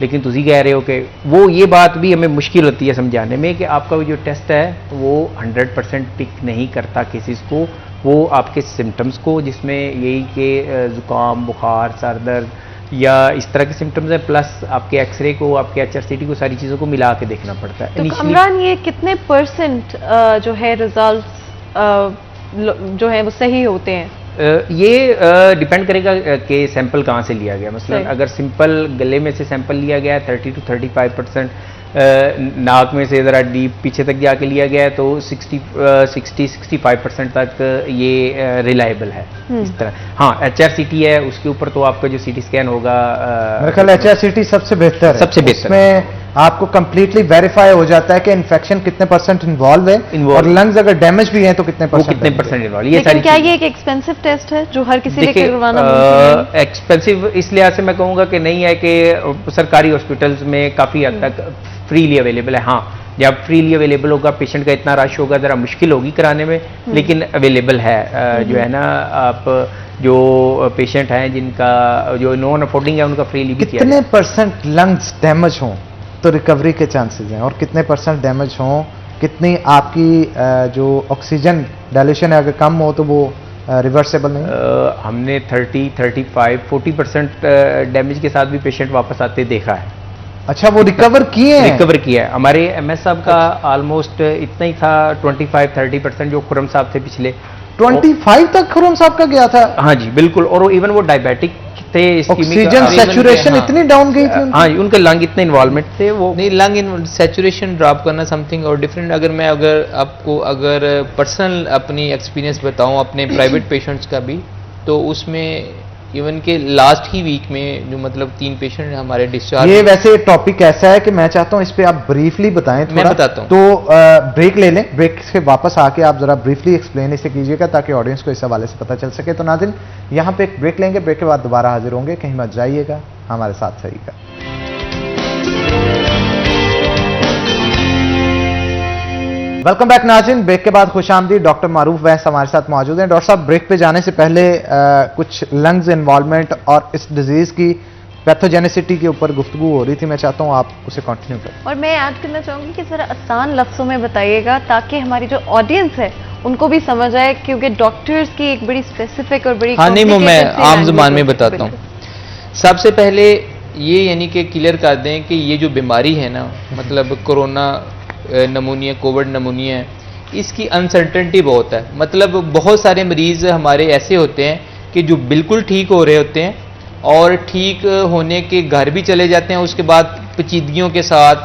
लेकिन तुसी कह रहे हो कि वो, ये बात भी हमें मुश्किल होती है समझाने में कि आपका जो टेस्ट है वो 100% पिक नहीं करता केसेस को, वो आपके सिम्टम्स को, जिसमें यही कि ज़ुकाम, बुखार, सर दर्द या इस तरह के सिम्टम्स हैं, प्लस आपके एक्सरे को, आपके HRCT को, सारी चीज़ों को मिला के देखना पड़ता है। तो कमरान, ये कितने परसेंट जो है रिजल्ट जो है वो सही होते हैं? ये डिपेंड करेगा कि सैंपल कहाँ से लिया गया। मसलन सही। अगर सिंपल गले में से सैंपल लिया गया है 30 to 35%, नाक में से ज़रा डीप पीछे तक जाके लिया गया है तो 60-65% तक ये रिलायबल है। इस तरह हाँ, HRCT है, उसके ऊपर तो आपका जो CT स्कैन होगा, मेरे ख्याल HRCT सबसे बेहतर है। सबसे बेहतर उसमें आपको कंप्लीटली वेरीफाई हो जाता है कि इन्फेक्शन कितने % इन्वॉल्व है और लंग्स अगर डैमेज भी हैं तो कितने वो % कितने % इन्वॉल्व। ये लेकिन सारी क्या चीज़ें- ये एक एक्सपेंसिव टेस्ट है जो हर किसी देखिए, लेकर करवाना मुमकिन है? एक्सपेंसिव इस लिहाज से मैं कहूँगा कि नहीं है कि सरकारी हॉस्पिटल्स में काफ़ी हद तक फ्रीली अवेलेबल है। हाँ, जब फ्रीली अवेलेबल होगा, पेशेंट का इतना रश होगा, ज़रा मुश्किल होगी कराने में, लेकिन अवेलेबल है। जो है ना, आप जो पेशेंट हैं जिनका जो नॉन अफोर्डिंग है उनका फ्रीली भी किया कितने % लंग्स डैमेज हों तो रिकवरी के चांसेस हैं और कितने % डैमेज हों, कितनी आपकी जो ऑक्सीजन डायल्यूशन है अगर कम हो तो वो रिवर्सेबल नहीं? हमने 30, 35, 40% डैमेज के साथ भी पेशेंट वापस आते देखा है। अच्छा, वो रिकवर किए हैं? रिकवर किया है। हमारे MS साहब का ऑलमोस्ट इतना ही था, 25-30% जो खुरम साहब थे पिछले 25 तक खुरम साहब का गया था? हाँ जी बिल्कुल, और इवन वो डायबिटिक थे, ऑक्सीजन सैचुरेशन हाँ। इतनी डाउन गई थी उनकी? हाँ, उनके लंग इतने इन्वॉल्वमेंट थे वो। नहीं, लंग इन सैचुरेशन ड्रॉप करना समथिंग और डिफरेंट। अगर आपको पर्सनल अपनी एक्सपीरियंस बताऊं अपने प्राइवेट पेशेंट्स का भी, तो उसमें इवन के लास्ट ही वीक में जो मतलब 3 पेशेंट हमारे डिस्चार्ज। ये वैसे टॉपिक ऐसा है कि मैं चाहता हूं इस पे आप ब्रीफली बताएं थोड़ा। मैं बताता हूं। तो ब्रेक ले लें, ब्रेक से वापस आके आप जरा ब्रीफली एक्सप्लेन इसे कीजिएगा ताकि ऑडियंस को इस हवाले से पता चल सके। तो नाज़रीन, यहाँ पे एक ब्रेक लेंगे, ब्रेक के बाद दोबारा हाजिर होंगे, कहीं मत जाइएगा, हमारे साथ रहिएगा। वेलकम बैक नाज़रीन, ब्रेक के बाद खुशामदीद। डॉक्टर मारूफ वैस हमारे साथ मौजूद हैं। डॉक्टर साहब, ब्रेक पे जाने से पहले कुछ लंग्स इन्वॉल्वमेंट और इस डिजीज की पैथोजेनिसिटी के ऊपर गुफ्तगू हो रही थी, मैं चाहता हूं आप उसे कंटिन्यू करें। और मैं ऐड करना चाहूंगी कि जरा आसान लफ्जों में बताइएगा ताकि हमारी जो ऑडियंस है उनको भी समझ आए, क्योंकि डॉक्टर्स की एक बड़ी स्पेसिफिक और बड़ी हाँ नहीं, वो मैं complicated सी आम language जुबान में होती है। बताता हूँ। सबसे पहले ये यानी कि क्लियर कर दें कि ये जो बीमारी है ना, मतलब कोरोना नमूनिया, कोविड नमूनिया है, इसकी अनसर्टेनिटी बहुत है। मतलब बहुत सारे मरीज हमारे ऐसे होते हैं कि जो बिल्कुल ठीक हो रहे होते हैं और ठीक होने के घर भी चले जाते हैं, उसके बाद पेचीदगियों के साथ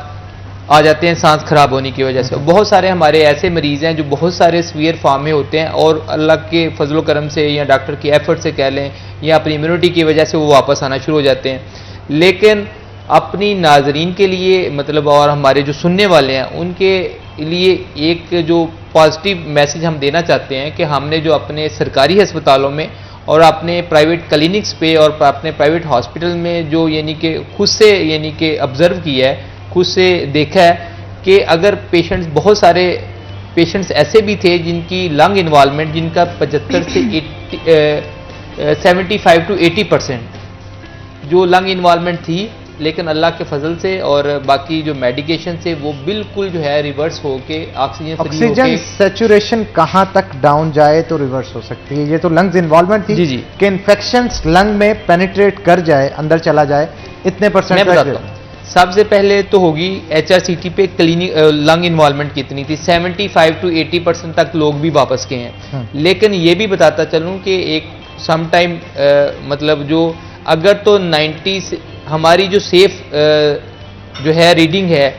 आ जाते हैं सांस खराब होने की वजह से। बहुत सारे हमारे ऐसे मरीज हैं जो बहुत सारे सीवियर फॉर्म में होते हैं और अल्लाह के फजलो करम से या डॉक्टर की एफर्ट से कह लें या अपनी इम्यूनिटी की वजह से वो वापस आना शुरू हो जाते हैं। लेकिन अपनी नाजरीन के लिए मतलब और हमारे जो सुनने वाले हैं उनके लिए एक जो पॉजिटिव मैसेज हम देना चाहते हैं कि हमने जो अपने सरकारी अस्पतालों में और अपने प्राइवेट क्लिनिक्स पे और अपने प्राइवेट हॉस्पिटल में जो यानी कि खुद से यानी कि ऑब्जर्व किया है, खुद से देखा है कि अगर पेशेंट्स, बहुत सारे पेशेंट्स ऐसे भी थे जिनकी लंग इन्वॉल्वमेंट जिनका 75 से 75 to 80% जो लंग इन्वॉल्वमेंट थी, लेकिन अल्लाह के फजल से और बाकी जो मेडिकेशन से वो बिल्कुल जो है रिवर्स होके ऑक्सीजन फ्री ऑक्सीजन होके। सैचुरेशन कहां तक डाउन जाए तो रिवर्स हो सकती है? ये तो लंग्स इन्वॉल्वमेंट थी जी, जी। कि इन्फेक्शंस लंग में पेनिट्रेट कर जाए, अंदर चला जाए, इतने % मैं बताता हूँ। सबसे पहले तो होगी HRCT पे क्लिनिक लंग इन्वॉल्वमेंट कितनी थी, 75 to 80% तक लोग भी वापस गए हैं। लेकिन ये भी बताता चलूँ कि एक समटाइम मतलब जो अगर तो 90 से हमारी जो सेफ जो है रीडिंग है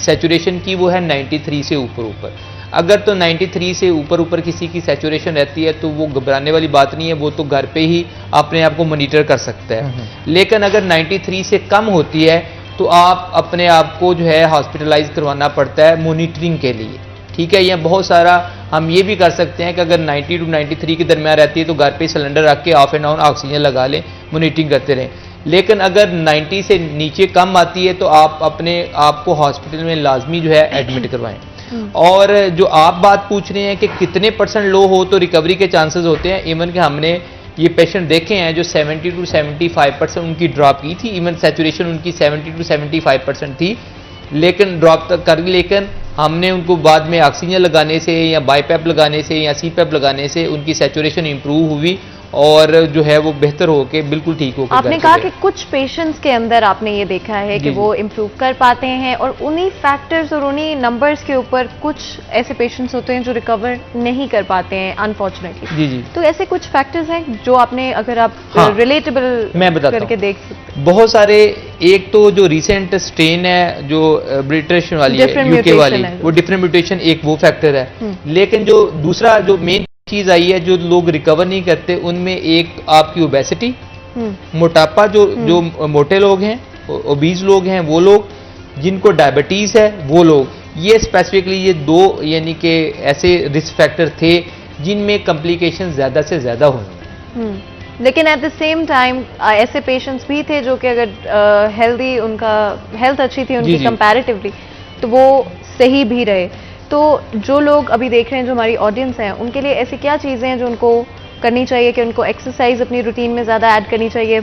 सैचुरेशन की वो है 93 से ऊपर। अगर तो 93 से ऊपर किसी की सैचुरेशन रहती है तो वो घबराने वाली बात नहीं है, वो तो घर पे ही अपने आप को मॉनिटर कर सकता है। लेकिन अगर 93 से कम होती है तो आप अपने आप को जो है हॉस्पिटलाइज करवाना पड़ता है मॉनिटरिंग के लिए। ठीक है, ये बहुत सारा हम ये भी कर सकते हैं कि अगर 90 to 93 के दरमियान रहती है तो घर पे सिलेंडर रख के ऑफ एंड ऑन ऑक्सीजन लगा लें, मॉनिटरिंग करते रहें। लेकिन अगर 90 से नीचे कम आती है तो आप अपने आप को हॉस्पिटल में लाजमी जो है एडमिट करवाएं। और जो आप बात पूछ रहे हैं कि कितने % लो हो तो रिकवरी के चांसेस होते हैं, इवन कि हमने ये पेशेंट देखे हैं जो 70 to 75% उनकी ड्रॉप की थी, इवन सैचुरेशन उनकी 70 to 75% थी, लेकिन ड्रॉप तक कर ली, लेकिन हमने उनको बाद में ऑक्सीजन लगाने से या बाईपैप लगाने से या सीपैप लगाने से उनकी सैचुरेशन इंप्रूव हुई और जो है वो बेहतर होके बिल्कुल ठीक हो गए। आपने कहा कि कुछ पेशेंट्स के अंदर आपने ये देखा है कि जी, वो इम्प्रूव कर पाते हैं और उन्हीं फैक्टर्स और उन्हीं नंबर्स के ऊपर कुछ ऐसे पेशेंट्स होते हैं जो रिकवर नहीं कर पाते हैं अनफॉर्चुनेटली। जी जी, तो ऐसे कुछ फैक्टर्स हैं जो आपने, अगर आप हाँ, रिलेटेबल मैं बताता करके हूं। देख सकते हैं। बहुत सारे, एक तो जो रिसेंट स्ट्रेन है जो ब्रिटिश वाली है, Different यूके वाली, mutation है। वो डिफरेंट म्यूटेशन एक वो फैक्टर है, लेकिन जो दूसरा जो मेन चीज आई है जो लोग रिकवर नहीं करते, उनमें एक आपकी ओबेसिटी, मोटापा, जो मोटे लोग हैं, ओबीज लोग हैं, वो लोग जिनको डायबिटीज है, वो लोग, ये स्पेसिफिकली ये दो यानी कि ऐसे रिस्क फैक्टर थे जिनमें कॉम्प्लिकेशन ज्यादा से ज्यादा हुई। लेकिन एट द सेम टाइम ऐसे पेशेंट्स भी थे जो कि अगर हेल्दी, उनका हेल्थ अच्छी थी उनकी जी। कंपैरेटिवली, तो वो सही भी रहे। तो जो लोग अभी देख रहे हैं, जो हमारी ऑडियंस है, उनके लिए ऐसी क्या चीज़ें हैं जो उनको करनी चाहिए कि उनको एक्सरसाइज अपनी रूटीन में ज़्यादा ऐड करनी चाहिए?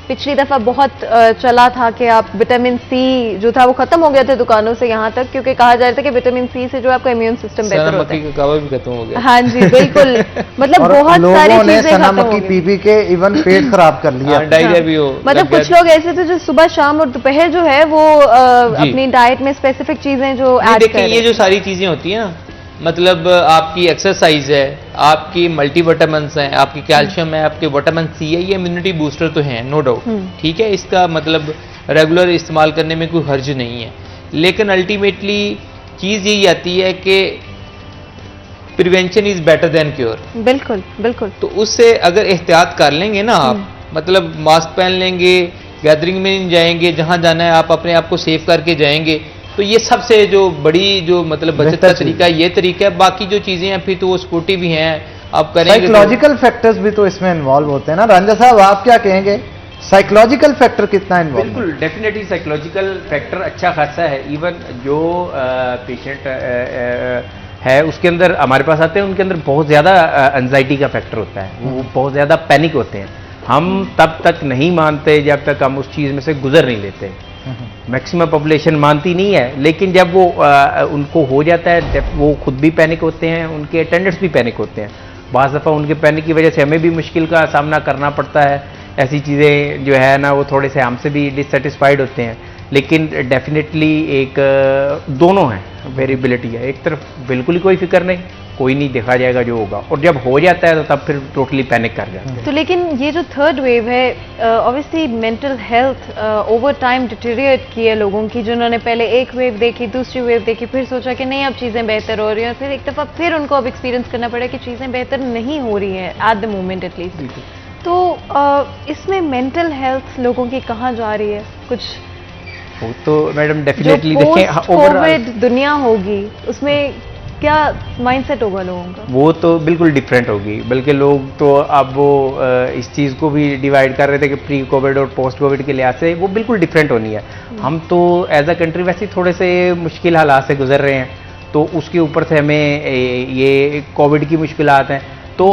पिछली दफ़ा बहुत चला था कि आप विटामिन सी जो था वो खत्म हो गया था दुकानों से यहाँ तक, क्योंकि कहा जा रहा था कि विटामिन सी से जो आपका इम्यून सिस्टम बेहतर होता है। का कावा भी खत्म हो गया। हाँ जी बिल्कुल, मतलब और बहुत सारी लोगों ने चीजें खत्म सना हो मक्की गई। पी पी के इवन पेट खराब कर लिया। डायरिया भी हो, मतलब कुछ लोग ऐसे थे जो सुबह शाम और दोपहर जो है वो जी। अपनी डाइट में स्पेसिफिक चीजें जो नहीं, ऐड देखिए कर ये जो सारी चीजें होती हैं ना, मतलब आपकी एक्सरसाइज है, आपकी मल्टीविटामिन्स हैं, आपकी कैल्शियम है, आपके विटामिन सी है, ये इम्यूनिटी बूस्टर तो हैं, नो डाउट, ठीक है, इसका मतलब रेगुलर इस्तेमाल करने में कोई हर्ज नहीं है, लेकिन अल्टीमेटली चीज यही आती है कि prevention is better than cure. बिल्कुल बिल्कुल। तो उससे अगर एहतियात कर लेंगे ना आप, मतलब मास्क पहन लेंगे, गैदरिंग में नहीं जाएंगे, जहां जाना है आप अपने आप को सेफ करके जाएंगे, तो ये सबसे जो बड़ी जो मतलब बचत का तरीका ये तरीका है। बाकी जो चीजें हैं फिर तो वो स्पोर्टी भी हैं, आप करेंगे। साइकोलॉजिकल फैक्टर्स भी तो इसमें इन्वॉल्व होते हैं ना रंजा साहब, आप क्या कहेंगे? साइकोलॉजिकल फैक्टर कितना इन्वॉल्व? बिल्कुल, डेफिनेटली साइकोलॉजिकल फैक्टर अच्छा खासा है। इवन जो पेशेंट है उसके अंदर हमारे पास आते हैं, उनके अंदर बहुत ज़्यादा एंजाइटी का फैक्टर होता है, वो बहुत ज़्यादा पैनिक होते हैं। हम तब तक नहीं मानते जब तक हम उस चीज़ में से गुजर नहीं लेते। मैक्सिमम पॉपुलेशन मानती नहीं है, लेकिन जब वो उनको हो जाता है, जब वो खुद भी पैनिक होते हैं, उनके अटेंडेंट्स भी पैनिक होते हैं। बाज़ दफ़ा उनके पैनिक की वजह से हमें भी मुश्किल का सामना करना पड़ता है। ऐसी चीज़ें जो है ना, वो थोड़े से हमसे भी डिससेटिस्फाइड होते हैं। लेकिन डेफिनेटली एक दोनों हैं, वेरिएबिलिटी है। एक तरफ बिल्कुल ही कोई फिक्र नहीं, कोई नहीं, देखा जाएगा जो होगा, और जब हो जाता है तो तब फिर टोटली पैनिक कर जाते हैं। तो लेकिन ये जो थर्ड वेव है, obviously mental health over time deteriorate की है लोगों की, जिन्होंने पहले एक वेव देखी, दूसरी वेव देखी, फिर सोचा कि नहीं अब चीज़ें बेहतर हो रही हैं, फिर एक दफ़ा फिर उनको अब एक्सपीरियंस करना पड़ा कि चीज़ें बेहतर नहीं हो रही हैं एट द मोमेंट एटलीस्ट। तो इसमें मेंटल हेल्थ लोगों की कहाँ जा रही है? कुछ वो तो मैडम जो डेफिनेटली देखें, पोस्ट ओवरऑल कोविड दुनिया होगी उसमें क्या माइंडसेट होगा लोगों का? वो तो बिल्कुल डिफरेंट होगी। बल्कि लोग तो अब वो इस चीज़ को भी डिवाइड कर रहे थे कि प्री कोविड और पोस्ट कोविड के लिहाज से वो बिल्कुल डिफरेंट होनी है। हम तो एज अ कंट्री वैसे ही थोड़े से मुश्किल हालात से गुजर रहे हैं, तो उसके ऊपर से हमें ये कोविड की मुश्किलात हैं। तो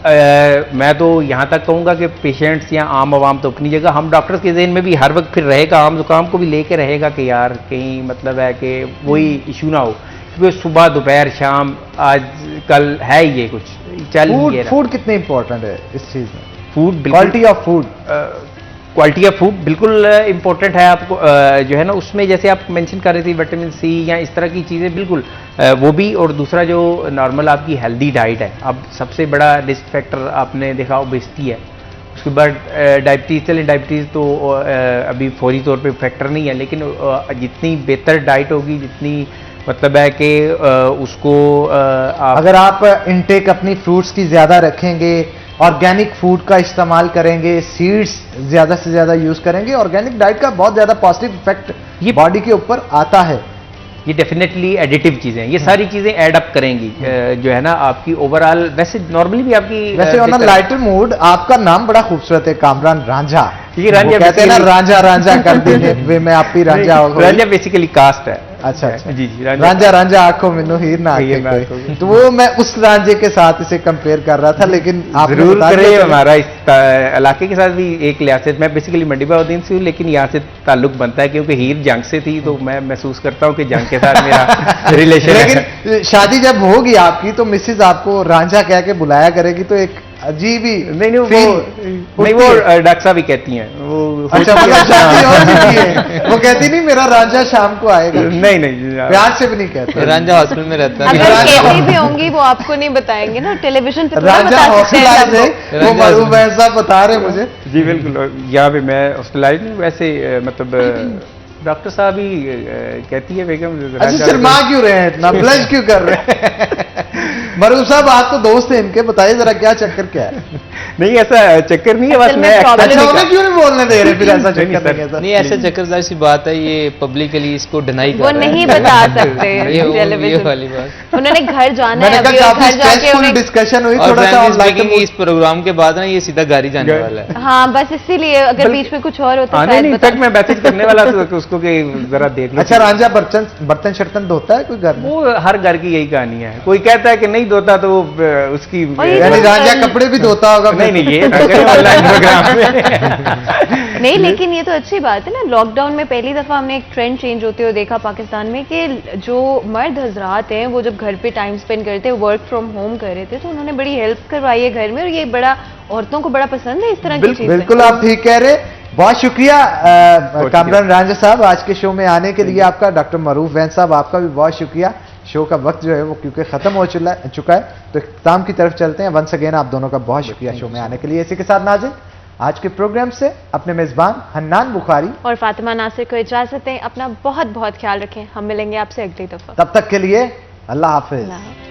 मैं तो यहाँ तक कहूँगा कि पेशेंट्स या आम आवाम तो अपनी जगह, हम डॉक्टर्स के ज़हन में भी हर वक्त फिर रहेगा, आम जुकाम को भी लेके रहेगा कि यार कहीं मतलब है कि वही इशू ना हो, क्योंकि सुबह दोपहर शाम आज कल है ही ये कुछ चल ही रहा। फूड कितने इंपॉर्टेंट है इस चीज में? Food, quality of food, quality of food बिल्कुल इम्पोर्टेंट है। आपको जो है ना, उसमें जैसे आप मेंशन कर रही थी विटामिन सी या इस तरह की चीज़ें, बिल्कुल वो भी। और दूसरा जो नॉर्मल आपकी हेल्दी डाइट है, अब सबसे बड़ा रिस्क फैक्टर आपने देखा ओबेसिटी है, उसके बाद डायबिटीज़। चलें डायबिटीज़ तो अभी फौरी तौर पे फैक्टर नहीं है, लेकिन जितनी बेहतर डाइट होगी, जितनी मतलब है कि उसको आप अगर आप इनटेक अपनी फ्रूट्स की ज्यादा रखेंगे, ऑर्गेनिक फूड का इस्तेमाल करेंगे, सीड्स ज्यादा से ज्यादा यूज करेंगे, ऑर्गेनिक डाइट का बहुत ज्यादा पॉजिटिव इफेक्ट ये बॉडी के ऊपर आता है। ये डेफिनेटली एडिटिव चीज़ें हैं, ये सारी चीज़ें ऐड अप करेंगी जो है ना आपकी ओवरऑल। वैसे नॉर्मली भी आपकी वैसे ऑन अ लाइटर मूड, आपका नाम बड़ा खूबसूरत है, कामरान रांझा। ये रांझा वो कहते हैं ना, basically- रांझा रांझा कर देंगे वे में आप भी रांझा हो। रांझा बेसिकली कास्ट है, अच्छा अच्छा जी जी रांझा रांझा आंखों में नो हीर ना हीर ना आंखें आंखों कोई। में। तो वो मैं उस रांझे के साथ इसे कंपेयर कर रहा था, लेकिन आपने जरूर बता करें। दिया। हमारा इस इलाके के साथ भी एक लिहाज से, मैं बेसिकली मंडी बहाउद्दीन से हूँ, लेकिन यहाँ से ताल्लुक बनता है क्योंकि हीर जंग से थी, तो मैं महसूस करता हूँ कि जंग के साथ मेरा रिलेशन है। लेकिन शादी जब होगी आपकी तो मिसेज आपको रांझा कह के बुलाया करेगी, तो एक अजीब ही नहीं नहीं वो नहीं, वो डॉक्टर साहब ही कहती हैं वो। अच्छा मतलब शादी हो चुकी है, वो कहती नहीं मेरा रांझा शाम को आएगा, नहीं नहीं प्यार से भी नहीं कहते। रांझा हॉस्पिटल में रहता है। अगर कहती भी होंगी वो आपको नहीं बताएंगे ना, टेलीविजन पे थोड़ा रांझा बता सकते हॉस्पिटलाइज है, हैं। वो मरूफ ऐसा बता रहे मुझे। जी बिल्कुल, यहाँ पे मैं हॉस्पिटलाइज नहीं, वैसे मतलब डॉक्टर साहब ही कहती है बेगम। अच्छा शर्मा क्यों रहे हैं इतना, ब्लश क्यों कर रहे हैं? मरूफ साहब आप तो दोस्त हैं इनके, बताइए जरा क्या चक्कर क्या है? नहीं ऐसा चक्कर नहीं है, बस असल में मैं problem अच्छा नहीं उन्हें क्यों नहीं बोलने दे रहे फिर? ऐसा चक्कर नहीं, नहीं है नहीं ऐसे चक्करदार सी बात है, ये पब्लिकली इसको डिनाई कर वो रहा है। नहीं बता सकते ये टेलीविजन। वाली बात। उन्होंने घर जाना मैंने है कहा अभी, और काफी घर जाके स्ट्रेसफुल उन्हें। डिस्कशन हुई, और थोड़ा सा frankly लाइट speaking, इस प्रोग्राम के बाद ना ये सीधा गाड़ी जाने वाला है। हाँ बस इसीलिए, अगर बीच में कुछ और होता हाँ शायद नहीं, बता तक मैं मैसेज करने वाला था उसको कि जरा देख लो। अच्छा रांझा बर्तन शर्तन धोता है कोई घर में? वो हर घर की यही कहानी है, कोई कहता है कि नहीं धोता तो वो उसकी और ये यानी तो- रांझा कपड़े भी धोता होगा? नहीं नहीं ये ना करें ऑनलाइन प्रोग्राम में। नहीं, लेकिन ये तो अच्छी बात है ना। लॉकडाउन में पहली दफा हमने एक ट्रेंड चेंज होते हुए देखा पाकिस्तान में कि जो मर्द हजरात हैं वो जब घर पे टाइम स्पेंड करते हैं, वर्क फ्रॉम होम कर रहे थे, तो उन्होंने बड़ी हेल्प करवाई है घर में, और ये बड़ा औरतों को बड़ा पसंद है इस तरह की चीजें। बिल्कुल आप ठीक कह रहे। बहुत शुक्रिया कामरान रांझा साहब आज के शो में आने के लिए आपका। डॉक्टर मरूफ वैन साहब आपका भी बहुत शुक्रिया। शो का वक्त जो है वो क्योंकि खत्म हो चुका है, तो इख्तिताम की तरफ चलते हैं। वंस अगेन आप दोनों का बहुत शुक्रिया शो में आने के लिए। इसी के साथ नाज़रीन आज के प्रोग्राम से अपने मेजबान हन्नान बुखारी और फातिमा नासिर को इजाजत दें। अपना बहुत बहुत ख्याल रखें। हम मिलेंगे आपसे अगली दफा। तब तक के लिए अल्लाह हाफिज। अल्लाह हाफ़िज़।